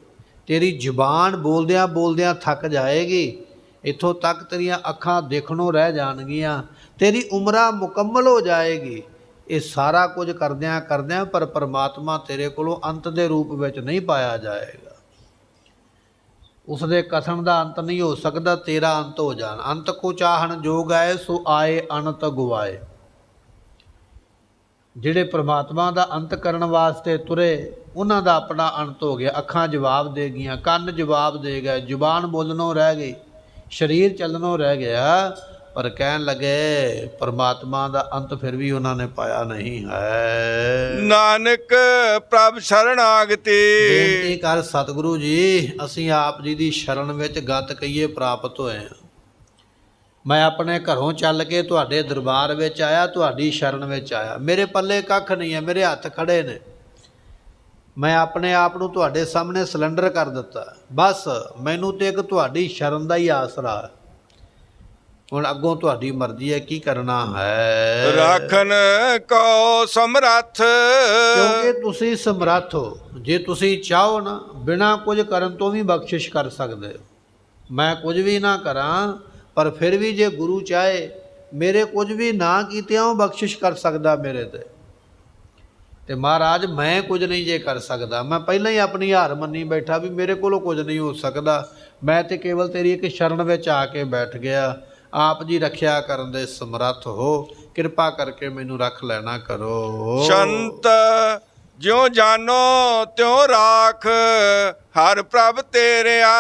ਤੇਰੀ ਜ਼ੁਬਾਨ ਬੋਲਦਿਆਂ ਬੋਲਦਿਆਂ ਥੱਕ ਜਾਏਗੀ, ਇੱਥੋਂ ਤੱਕ ਤੇਰੀਆਂ ਅੱਖਾਂ ਦੇਖਣੋਂ ਰਹਿ ਜਾਣਗੀਆਂ, ਤੇਰੀ ਉਮਰਾਂ ਮੁਕੰਮਲ ਹੋ ਜਾਏਗੀ। ਇਹ ਸਾਰਾ ਕੁਝ ਕਰਦਿਆਂ ਕਰਦਿਆਂ ਪਰ ਪਰਮਾਤਮਾ ਤੇਰੇ ਕੋਲੋਂ ਅੰਤ ਦੇ ਰੂਪ ਵਿੱਚ ਨਹੀਂ ਪਾਇਆ ਜਾਏਗਾ। ਉਸ ਦੇ ਕਥਨ ਦਾ ਅੰਤ ਨਹੀਂ ਹੋ ਸਕਦਾ, ਤੇਰਾ ਅੰਤ ਹੋ ਜਾਣ। ਅੰਤ ਕੋ ਚਾਹਣ ਜੋ ਗਾਏ ਸੋ ਆਏ ਅਨੰਤ ਗੁਆਏ। ਜਿਹੜੇ ਪਰਮਾਤਮਾ ਦਾ ਅੰਤ ਕਰਨ ਵਾਸਤੇ ਤੁਰੇ, ਉਹਨਾਂ ਦਾ ਆਪਣਾ ਅੰਤ ਹੋ ਗਿਆ। ਅੱਖਾਂ ਜਵਾਬ ਦੇ ਗਈਆਂ, ਕੰਨ ਜਵਾਬ ਦੇ ਗਏ, ਜ਼ੁਬਾਨ ਬੋਲਣੋਂ ਰਹਿ ਗਈ, ਸਰੀਰ ਚੱਲਣੋਂ ਰਹਿ ਗਿਆ। ਪਰ ਕਹਿਣ ਲੱਗੇ ਪਰਮਾਤਮਾ ਦਾ ਅੰਤ ਫਿਰ ਵੀ ਉਹਨਾਂ ਨੇ ਪਾਇਆ ਨਹੀਂ ਹੈ।
ਨਾਨਕ ਪ੍ਰਭ ਸ਼ਰਨਾਗਤੀ।
ਬੇਨਤੀ ਕਰ ਸਤਿਗੁਰੂ ਜੀ, ਅਸੀਂ ਆਪ ਜੀ ਦੀ ਸ਼ਰਨ ਵਿੱਚ ਗਤ ਕਹੀਏ ਪ੍ਰਾਪਤ ਹੋਏ ਹਾਂ। ਮੈਂ ਆਪਣੇ ਘਰੋਂ ਚੱਲ ਕੇ ਤੁਹਾਡੇ ਦਰਬਾਰ ਵਿੱਚ ਆਇਆ, ਤੁਹਾਡੀ ਸ਼ਰਨ ਵਿੱਚ ਆਇਆ। ਮੇਰੇ ਪੱਲੇ ਕੱਖ ਨਹੀਂ ਹੈ, ਮੇਰੇ ਹੱਥ ਖੜੇ ਨੇ। ਮੈਂ ਆਪਣੇ ਆਪ ਨੂੰ ਤੁਹਾਡੇ ਸਾਹਮਣੇ ਸਿਲੰਡਰ ਕਰ ਦਿੱਤਾ। ਬਸ ਮੈਨੂੰ ਤੇ ਇੱਕ ਤੁਹਾਡੀ ਸ਼ਰਨ ਦਾ ਹੀ ਆਸਰਾ ਹੈ। ਹੁਣ ਅੱਗੋਂ ਤੁਹਾਡੀ ਮਰਜ਼ੀ ਹੈ, ਕੀ ਕਰਨਾ ਹੈ।
ਰਾਖਨ ਕੋ ਸਮਰੱਥ।
ਕਿਉਂਕਿ ਤੁਸੀਂ ਸਮਰੱਥ ਹੋ। ਜੇ ਤੁਸੀਂ ਚਾਹੋ ਨਾ, ਬਿਨਾਂ ਕੁਝ ਕਰਨ ਤੋਂ ਵੀ ਬਖਸ਼ਿਸ਼ ਕਰ ਸਕਦੇ ਹੋ। ਮੈਂ ਕੁਝ ਵੀ ਨਾ ਕਰਾਂ, ਪਰ ਫਿਰ ਵੀ ਜੇ ਗੁਰੂ ਚਾਹੇ ਮੇਰੇ ਕੁਝ ਵੀ ਨਾ ਕੀਤਿਆਂ ਉਹ ਬਖਸ਼ਿਸ਼ ਕਰ ਸਕਦਾ ਮੇਰੇ ਤੇ ਮਹਾਰਾਜ ਮੈਂ ਕੁਝ ਨਹੀਂ ਜੇ ਕਰ ਸਕਦਾ। ਮੈਂ ਪਹਿਲਾਂ ਹੀ ਆਪਣੀ ਹਾਰ ਮੰਨੀ ਬੈਠਾ ਵੀ ਮੇਰੇ ਕੋਲੋਂ ਕੁਝ ਨਹੀਂ ਹੋ ਸਕਦਾ, ਮੈਂ ਤੇ ਕੇਵਲ ਤੇਰੀ ਇੱਕ ਸ਼ਰਨ ਵਿੱਚ ਆ ਕੇ ਬੈਠ ਗਿਆ। ਆਪ ਜੀ ਰੱਖਿਆ ਕਰਨ ਦੇ ਸਮਰੱਥ ਹੋ, ਕਿਰਪਾ ਕਰਕੇ ਮੈਨੂੰ ਰੱਖ ਲੈਣਾ ਕਰੋ।
ਸੰਤ ਜਿਉ ਜਾਨੋ ਤਿਉ ਰਾਖ, ਹਰ ਪ੍ਰਭ ਤੇਰਿਆ।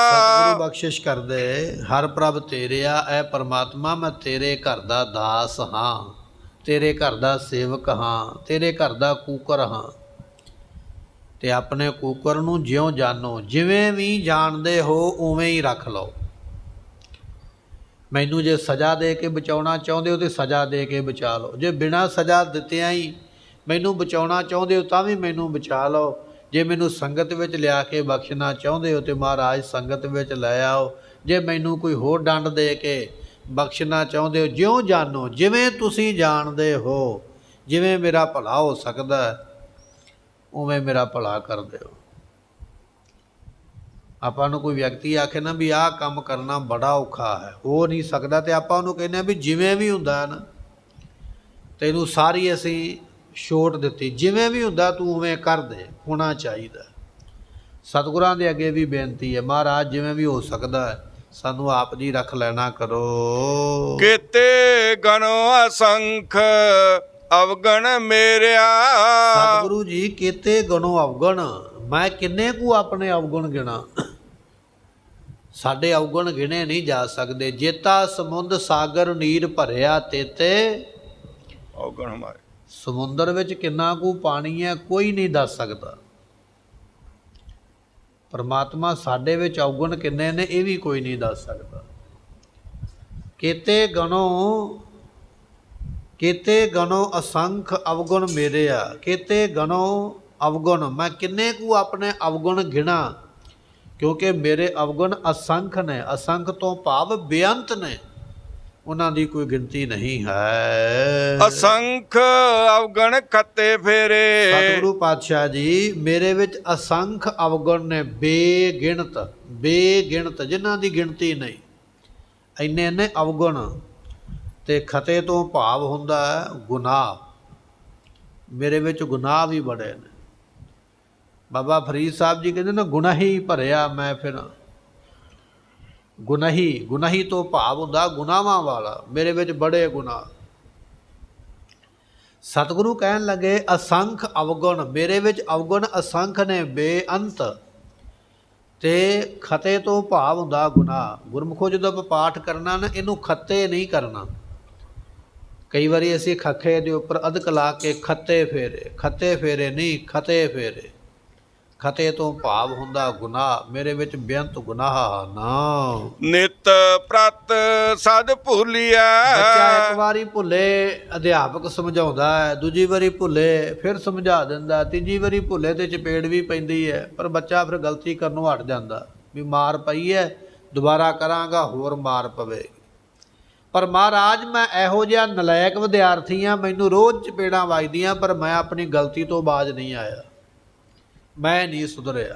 ਸਤਿਗੁਰੂ ਬਖਸ਼ਿਸ਼ ਕਰਦੇ, ਹਰ ਪ੍ਰਭ ਤੇਰਿਆ। ਐ ਪਰਮਾਤਮਾ ਮੈਂ ਤੇਰੇ ਘਰ ਦਾ ਦਾਸ ਹਾਂ, ਤੇਰੇ ਘਰ ਦਾ ਸੇਵਕ ਹਾਂ, ਤੇਰੇ ਘਰ ਦਾ ਕੂਕਰ ਹਾਂ। ਤੇ ਆਪਣੇ ਕੂਕਰ ਨੂੰ ਜਿਉਂ ਜਾਣੋ, ਜਿਵੇਂ ਵੀ ਜਾਣਦੇ ਹੋ ਉਵੇਂ ਹੀ ਰੱਖ ਲਓ। ਮੈਨੂੰ ਜੇ ਸਜ਼ਾ ਦੇ ਕੇ ਬਚਾਉਣਾ ਚਾਹੁੰਦੇ ਹੋ ਤਾਂ ਸਜ਼ਾ ਦੇ ਕੇ ਬਚਾ ਲਓ, ਜੇ ਬਿਨਾਂ ਸਜ਼ਾ ਦਿੱਤਿਆਂ ਹੀ ਮੈਨੂੰ ਬਚਾਉਣਾ ਚਾਹੁੰਦੇ ਹੋ ਤਾਂ ਵੀ ਮੈਨੂੰ ਬਚਾ ਲਓ। ਜੇ ਮੈਨੂੰ ਸੰਗਤ ਵਿੱਚ ਲਿਆ ਕੇ ਬਖਸ਼ਣਾ ਚਾਹੁੰਦੇ ਹੋ ਤਾਂ ਮਹਾਰਾਜ ਸੰਗਤ ਵਿੱਚ ਲੈ ਆਓ। ਜੇ ਮੈਨੂੰ ਕੋਈ ਹੋਰ ਡੰਡ ਦੇ ਕੇ ਬਖਸ਼ਣਾ ਚਾਹੁੰਦੇ ਹੋ, ਜਿਉਂ ਜਾਣੋ ਜਿਵੇਂ ਤੁਸੀਂ ਜਾਣਦੇ ਹੋ, ਜਿਵੇਂ ਮੇਰਾ ਭਲਾ ਹੋ ਸਕਦਾ ਉਵੇਂ ਮੇਰਾ ਭਲਾ ਕਰ ਦਿਓ। ਆਪਾਂ ਨੂੰ ਕੋਈ ਵਿਅਕਤੀ ਆਖੇ ਨਾ ਵੀ ਆਹ ਕੰਮ ਕਰਨਾ ਬੜਾ ਔਖਾ ਹੈ, ਹੋ ਨਹੀਂ ਸਕਦਾ, ਤੇ ਆਪਾਂ ਉਹਨੂੰ ਕਹਿੰਦੇ ਹਾਂ ਵੀ ਜਿਵੇਂ ਵੀ ਹੁੰਦਾ ਹੈ ਨਾ, ਤੈਨੂੰ ਸਾਰੀ ਅਸੀਂ ਛੋਟ ਦਿੱਤੀ, ਜਿਵੇਂ ਵੀ ਹੁੰਦਾ ਤੂੰ ਉਵੇਂ ਕਰ ਦੇ, ਹੋਣਾ ਚਾਹੀਦਾ। ਸਤਿਗੁਰਾਂ ਦੇ ਅੱਗੇ ਵੀ ਬੇਨਤੀ ਹੈ, ਮਹਾਰਾਜ ਜਿਵੇਂ ਵੀ ਹੋ ਸਕਦਾ ਹੈ ਸਾਨੂੰ ਆਪ ਜੀ ਰੱਖ ਲੈਣਾ ਕਰੋ।
ਕੀਤੇ ਗਣੋ ਅਸੰਖ ਅਵਗਣ ਮੇਰਿਆ।
ਸਤਿਗੁਰੂ ਜੀ ਕੀਤੇ ਗਣੋ ਅਵਗਣ, ਮੈਂ ਕਿੰਨੇ ਕੁ ਆਪਣੇ ਅਵਗੁਣ ਗਿਣਾ। ਸਾਡੇ ਅਵਗੁਣ ਗਿਣੇ ਨਹੀਂ ਜਾ ਸਕਦੇ। ਜੇਤਾ ਸਮੁੰਦ ਸਾਗਰ ਨੀਰ ਭਰਿਆ ਤੇਤੇ,
ਅਵਗਣ ਹਮਾਰੇ।
ਸਮੁੰਦਰ ਵਿੱਚ ਕਿੰਨਾ ਕੁ ਪਾਣੀ ਹੈ ਕੋਈ ਨਹੀਂ ਦੱਸ ਸਕਦਾ। ਪਰਮਾਤਮਾ ਸਾਡੇ ਵਿੱਚ ਅਵਗੁਣ ਕਿੰਨੇ ਨੇ ਇਹ ਵੀ ਕੋਈ ਨਹੀਂ ਦੱਸ ਸਕਦਾ। ਕੀਤੇ ਗਣੋ ਅਸੰਖ ਅਵਗੁਣ ਮੇਰੇ ਆ। ਕੀਤੇ ਗਣੋ ਅਵਗੁਣ, ਮੈਂ ਕਿੰਨੇ ਕੁ ਆਪਣੇ ਅਵਗੁਣ ਗਿਣਾ, ਕਿਉਂਕਿ ਮੇਰੇ ਅਵਗੁਣ ਅਸੰਖ ਨੇ। ਅਸੰਖ ਤੋਂ ਭਾਵ ਬੇਅੰਤ ਨੇ, ਉਹਨਾਂ ਦੀ ਕੋਈ ਗਿਣਤੀ ਨਹੀਂ ਹੈ।
ਅਸੰਖ ਅਵਗਣ ਖੱਤੇ ਫੇਰੇ।
ਸਤਿਗੁਰੂ ਪਾਤਸ਼ਾਹ ਜੀ ਮੇਰੇ ਵਿੱਚ ਅਸੰਖ ਅਵਗੁਣ ਨੇ, ਬੇਗਿਣਤ, ਬੇਗਿਣਤ, ਜਿਨ੍ਹਾਂ ਦੀ ਗਿਣਤੀ ਨਹੀਂ, ਇੰਨੇ ਇੰਨੇ ਅਵਗੁਣ। ਤੇ ਖਤੇ ਤੋਂ ਭਾਵ ਹੁੰਦਾ ਗੁਨਾਹ, ਮੇਰੇ ਵਿੱਚ ਗੁਨਾਹ ਵੀ ਬੜੇ ਨੇ। ਬਾਬਾ ਫਰੀਦ ਸਾਹਿਬ ਜੀ ਕਹਿੰਦੇ ਨਾ ਗੁਨਾਹੀ ਭਰਿਆ ਮੈਂ ਫਿਰ। ਗੁਨਾਹੀ ਤੋਂ ਭਾਵ ਹੁੰਦਾ ਗੁਨਾਹਾਂ ਵਾਲਾ, ਮੇਰੇ ਵਿੱਚ ਬੜੇ ਗੁਨਾਹ। ਸਤਿਗੁਰੂ ਕਹਿਣ ਲੱਗੇ ਅਸੰਖ ਅਵਗੁਣ, ਮੇਰੇ ਵਿੱਚ ਅਵਗੁਣ ਅਸੰਖ ਨੇ, ਬੇਅੰਤ। ਤੇ ਖਤੇ ਤੋਂ ਭਾਵ ਹੁੰਦਾ ਗੁਨਾਹ। ਗੁਰਮੁਖੋ ਜਦੋਂ ਆਪਾਂ ਪਾਠ ਕਰਨਾ ਨਾ, ਇਹਨੂੰ ਖੱਤੇ ਨਹੀਂ ਕਰਨਾ। ਕਈ ਵਾਰੀ ਅਸੀਂ ਖੱਖੇ ਦੇ ਉੱਪਰ ਅਧਕ ਲਾ ਕੇ ਖੱਤੇ ਫੇਰੇ, ਖੱਤੇ ਫੇਰੇ ਨਹੀਂ, ਖਤੇ ਫੇਰੇ। ਖਤੇ ਤੋਂ ਭਾਵ ਹੁੰਦਾ ਗੁਨਾਹ, ਮੇਰੇ ਵਿੱਚ ਬੇਅੰਤ ਗੁਨਾਹ ਨਾ।
ਨਿਤ ਪ੍ਰਤ ਸਦ ਭੁੱਲੀਐ।
ਬੱਚਾ ਇੱਕ ਵਾਰੀ ਭੁੱਲੇ ਅਧਿਆਪਕ ਸਮਝਾਉਂਦਾ ਹੈ, ਦੂਜੀ ਵਾਰੀ ਭੁੱਲੇ ਫਿਰ ਸਮਝਾ ਦਿੰਦਾ, ਤੀਜੀ ਵਾਰੀ ਭੁੱਲੇ ਤੇ ਚਪੇੜ ਵੀ ਪੈਂਦੀ ਹੈ, ਪਰ ਬੱਚਾ ਫਿਰ ਗਲਤੀ ਕਰਨੋਂ ਹਟ ਜਾਂਦਾ ਵੀ ਮਾਰ ਪਈ ਹੈ ਦੁਬਾਰਾ ਕਰਾਂਗਾ ਹੋਰ ਮਾਰ ਪਵੇ। ਪਰ ਮਹਾਰਾਜ ਮੈਂ ਇਹੋ ਜਿਹਾ ਨਲਾਇਕ ਵਿਦਿਆਰਥੀ ਹਾਂ, ਮੈਨੂੰ ਰੋਜ਼ ਚਪੇੜਾਂ ਵੱਜਦੀਆਂ, ਪਰ ਮੈਂ ਆਪਣੀ ਗਲਤੀ ਤੋਂ ਬਾਜ਼ ਨਹੀਂ ਆਇਆ, ਮੈਂ ਨਹੀਂ ਸੁਧਰਿਆ।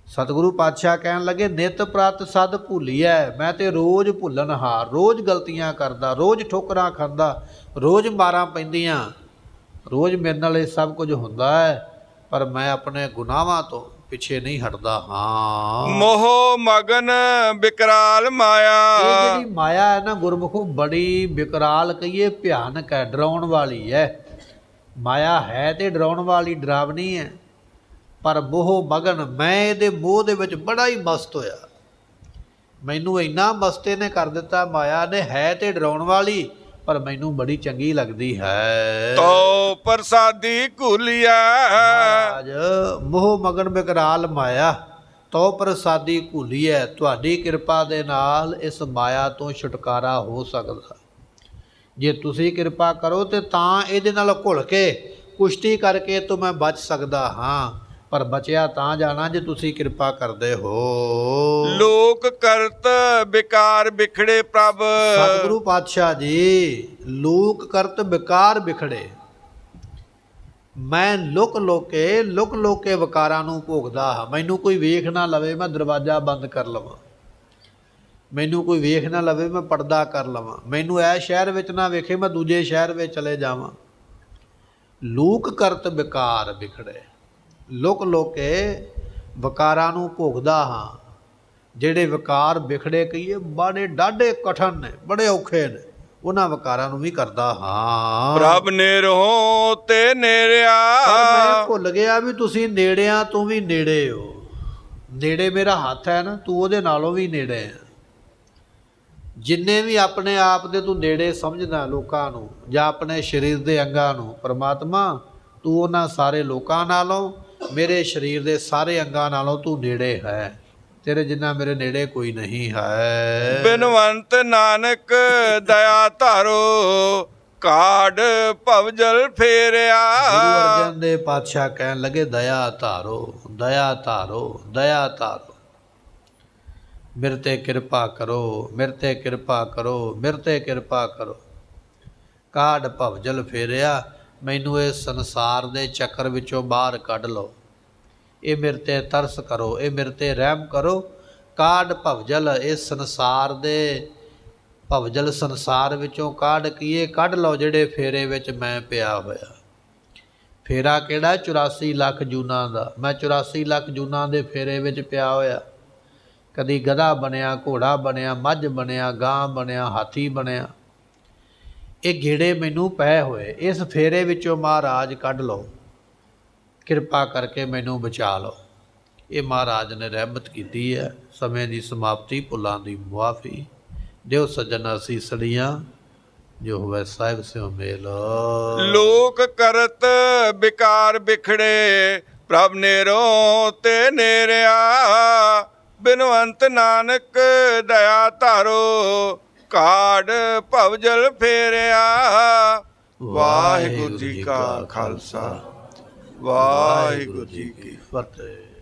ਸਤਿਗੁਰੂ ਪਾਤਸ਼ਾਹ ਕਹਿਣ ਲੱਗੇ ਨਿਤ ਪ੍ਰਤ ਸਦ ਭੁੱਲੀਐ, ਮੈਂ ਤੇ ਰੋਜ਼ ਭੁੱਲਣਹਾਰ, ਰੋਜ਼ ਗਲਤੀਆਂ ਕਰਦਾ, ਰੋਜ਼ ਠੋਕਰਾਂ ਖਾਂਦਾ, ਰੋਜ਼ ਮਾਰਾਂ ਪੈਂਦੀਆਂ, ਰੋਜ਼ ਮੇਰੇ ਨਾਲ ਇਹ ਸਭ ਕੁਝ ਹੁੰਦਾ ਹੈ, ਪਰ ਮੈਂ ਆਪਣੇ ਗੁਨਾਹਾਂ ਤੋਂ ਪਿੱਛੇ ਨਹੀਂ ਹਟਦਾ ਹਾਂ।
ਮੋਹ ਮਗਨ ਬਿਕਰਾਲ ਮਾਇਆ।
ਇਹ ਜਿਹੜੀ ਮਾਇਆ ਹੈ ਨਾ ਗੁਰਮੁਖੋ ਬੜੀ ਬਿਕਰਾਲ, ਕਹੀਏ ਭਿਆਨਕ ਹੈ, ਡਰਾਉਣ ਵਾਲੀ ਹੈ। ਮਾਇਆ ਹੈ ਤੇ ਡਰਾਉਣ ਵਾਲੀ, ਡਰਾਵਨੀ ਹੈ। ਪਰ ਮੋਹ ਮਗਨ, ਮੈਂ ਇਹਦੇ ਮੋਹ ਦੇ ਵਿੱਚ ਬੜਾ ਹੀ ਮਸਤ ਹੋਇਆ। ਮੈਨੂੰ ਇੰਨਾ ਮਸਤੇ ਨੇ ਕਰ ਦਿੱਤਾ ਮਾਇਆ ਨੇ, ਹੈ ਤੇ ਡਰਾਉਣ ਵਾਲੀ ਪਰ ਮੈਨੂੰ ਬੜੀ ਚੰਗੀ ਲੱਗਦੀ ਹੈ।
ਤੋ ਪ੍ਰਸਾਦੀ ਘੁਲੀਐ।
ਅੱਜ ਮੋਹ ਮਗਨ ਬਿਕਰਾਲ ਮਾਇਆ, ਤੋ ਪ੍ਰਸਾਦੀ ਘੁਲੀਐ। ਤੁਹਾਡੀ ਕਿਰਪਾ ਦੇ ਨਾਲ ਇਸ ਮਾਇਆ ਤੋਂ ਛੁਟਕਾਰਾ ਹੋ ਸਕਦਾ। ਜੇ ਤੁਸੀਂ ਕਿਰਪਾ ਕਰੋ ਤੇ ਤਾਂ ਇਹਦੇ ਨਾਲ ਘੁਲ ਕੇ ਕੁਸ਼ਤੀ ਕਰਕੇ ਤੋਂ ਮੈਂ ਬਚ ਸਕਦਾ ਹਾਂ, ਪਰ ਬਚਿਆ ਤਾਂ ਜਾਣਾ ਜੇ ਤੁਸੀਂ ਕਿਰਪਾ ਕਰਦੇ ਹੋ।
ਲੋਕ ਕਰਤ ਵਿਕਾਰ ਵਿਖੜੇ ਪ੍ਰਭ।
ਸਤਿਗੁਰੂ ਪਾਤਸ਼ਾਹ ਜੀ ਲੋਕ ਕਰਤ ਵਿਕਾਰ ਵਿਖੜੇ, ਮੈਂ ਲੁਕ ਲੋਕੇ ਵਿਕਾਰਾਂ ਨੂੰ ਭੋਗਦਾ ਹਾਂ। ਮੈਨੂੰ ਕੋਈ ਵੇਖ ਨਾ ਲਵੇ, ਮੈਂ ਦਰਵਾਜ਼ਾ ਬੰਦ ਕਰ ਲਵਾਂ, ਮੈਨੂੰ ਕੋਈ ਵੇਖ ਨਾ ਲਵੇ, ਮੈਂ ਪਰਦਾ ਕਰ ਲਵਾਂ, ਮੈਨੂੰ ਇਹ ਸ਼ਹਿਰ ਵਿੱਚ ਨਾ ਵੇਖੇ, ਮੈਂ ਦੂਜੇ ਸ਼ਹਿਰ ਵਿੱਚ ਚਲੇ ਜਾਵਾਂ। ਲੂਕ ਕਰਤ ਵਿਕਾਰ ਵਿਖੜੇ, ਲੁਕ ਲੁਕ ਕੇ ਵਿਕਾਰਾਂ ਨੂੰ ਭੋਗਦਾ ਹਾਂ। ਜਿਹੜੇ ਵਿਕਾਰ ਵਿਖੜੇ ਕਹੀਏ ਬੜੇ ਡਾਢੇ ਕਠਨ ਨੇ, ਬੜੇ ਔਖੇ ਨੇ, ਉਹਨਾਂ ਵਿਕਾਰਾਂ ਨੂੰ ਵੀ ਕਰਦਾ ਹਾਂ।
ਪ੍ਰਭ ਨੇੜੋਂ ਤੇ ਨੇੜਿਆ,
ਮੈਂ ਭੁੱਲ ਗਿਆ ਵੀ ਤੁਸੀਂ ਨੇੜਿਆਂ ਤੋਂ ਵੀ ਨੇੜੇ ਹੋ। ਨੇੜੇ ਮੇਰਾ ਹੱਥ ਹੈ ਨਾ, ਤੂੰ ਉਹਦੇ ਨਾਲੋਂ ਵੀ ਨੇੜੇ ਹੈ। ਜਿੰਨੇ ਵੀ ਆਪਣੇ ਆਪ ਦੇ ਤੂੰ ਨੇੜੇ ਸਮਝਦਾ ਲੋਕਾਂ ਨੂੰ ਜਾਂ ਆਪਣੇ ਸਰੀਰ ਦੇ ਅੰਗਾਂ ਨੂੰ, ਪਰਮਾਤਮਾ ਤੂੰ ਉਹਨਾਂ ਸਾਰੇ ਲੋਕਾਂ ਨਾਲੋਂ, ਮੇਰੇ ਸਰੀਰ ਦੇ ਸਾਰੇ ਅੰਗਾਂ ਨਾਲੋਂ ਤੂੰ ਨੇੜੇ ਹੈ। ਤੇਰੇ ਜਿੰਨਾ ਮੇਰੇ ਨੇੜੇ ਕੋਈ ਨਹੀਂ ਹੈ।
ਬਿਨਵੰਤ ਨਾਨਕ ਦਇਆ ਧਾਰੋ, ਕਾਢ ਭਵਜਲ ਫੇਰਿਆ।
ਗੁਰੂ ਅਰਜਨ ਦੇਵ ਪਾਤਸ਼ਾਹ ਕਹਿਣ ਲੱਗੇ ਦਇਆ ਧਾਰੋ, ਦਇਆ ਧਾਰੋ, ਦਇਆ ਧਾਰੋ। ਮੇਰੇ ਤੇ ਕਿਰਪਾ ਕਰੋ, ਮੇਰੇ ਤੇ ਕਿਰਪਾ ਕਰੋ, ਮੇਰੇ ਤੇ ਕਿਰਪਾ ਕਰੋ। ਕਾਢ ਭਵਜਲ ਫੇਰਿਆ, ਮੈਨੂੰ ਇਸ ਸੰਸਾਰ ਦੇ ਚੱਕਰ ਵਿੱਚੋਂ ਬਾਹਰ ਕੱਢ ਲਓ। ਇਹ ਮੇਰੇ ਤੇ ਤਰਸ ਕਰੋ, ਇਹ ਮੇਰੇ ਤੇ ਰਹਿਮ ਕਰੋ। ਕਾਢ ਭਵਜਲ, ਇਸ ਸੰਸਾਰ ਦੇ ਭਵਜਲ ਸੰਸਾਰ ਵਿੱਚੋਂ ਕਾਢ ਕੀਏ ਕੱਢ ਲਓ, ਜਿਹੜੇ ਫੇਰੇ ਵਿੱਚ ਮੈਂ ਪਿਆ ਹੋਇਆ। ਫੇਰਾ ਕਿਹੜਾ? 84 ਲੱਖ ਜੂਨਾਂ ਦਾ। ਮੈਂ 84 ਲੱਖ ਜੂਨਾਂ ਦੇ ਫੇਰੇ ਵਿੱਚ ਪਿਆ ਹੋਇਆ। ਕਦੀ ਗਧਾ ਬਣਿਆ, ਘੋੜਾ ਬਣਿਆ, ਮੱਝ ਬਣਿਆ, ਗਾਂ ਬਣਿਆ, ਹਾਥੀ ਬਣਿਆ। ਇਹ ਗੇੜੇ ਮੈਨੂੰ ਪਏ ਹੋਏ। ਇਸ ਫੇਰੇ ਵਿੱਚੋਂ ਮਹਾਰਾਜ ਕੱਢ ਲਓ, ਕਿਰਪਾ ਕਰਕੇ ਮੈਨੂੰ ਬਚਾ ਲਓ। ਇਹ ਮਹਾਰਾਜ ਨੇ ਰਹਿਮਤ ਕੀਤੀ ਹੈ। ਸਮੇਂ ਦੀ ਸਮਾਪਤੀ, ਭੁੱਲਾਂ ਦੀ ਮੁਆਫੀ ਦਿਓ ਸੱਜਣ ਅਸੀਸੜੀਆਂ, ਜੋ ਹੋਵੇ ਸਾਹਿਬ ਸਿਓ ਮੇਲ।
ਲੋਕ ਕਰਤ ਵਿਕਾਰ ਵਿਖੜੇ, ਪ੍ਰਭ ਨੇੜੋਂ ਤੇ ਨੇੜਿਆ। ਬਿਨਵੰਤ ਨਾਨਕ ਦਇਆ ਧਾਰੋ, ਕਾਢ ਭਵਜਲ ਫੇਰਿਆ। ਵਾਹਿਗੁਰੂ ਜੀ ਕਾ ਖਾਲਸਾ, ਵਾਹਿਗੁਰੂ ਜੀ ਕੀ
ਫਤਿਹ।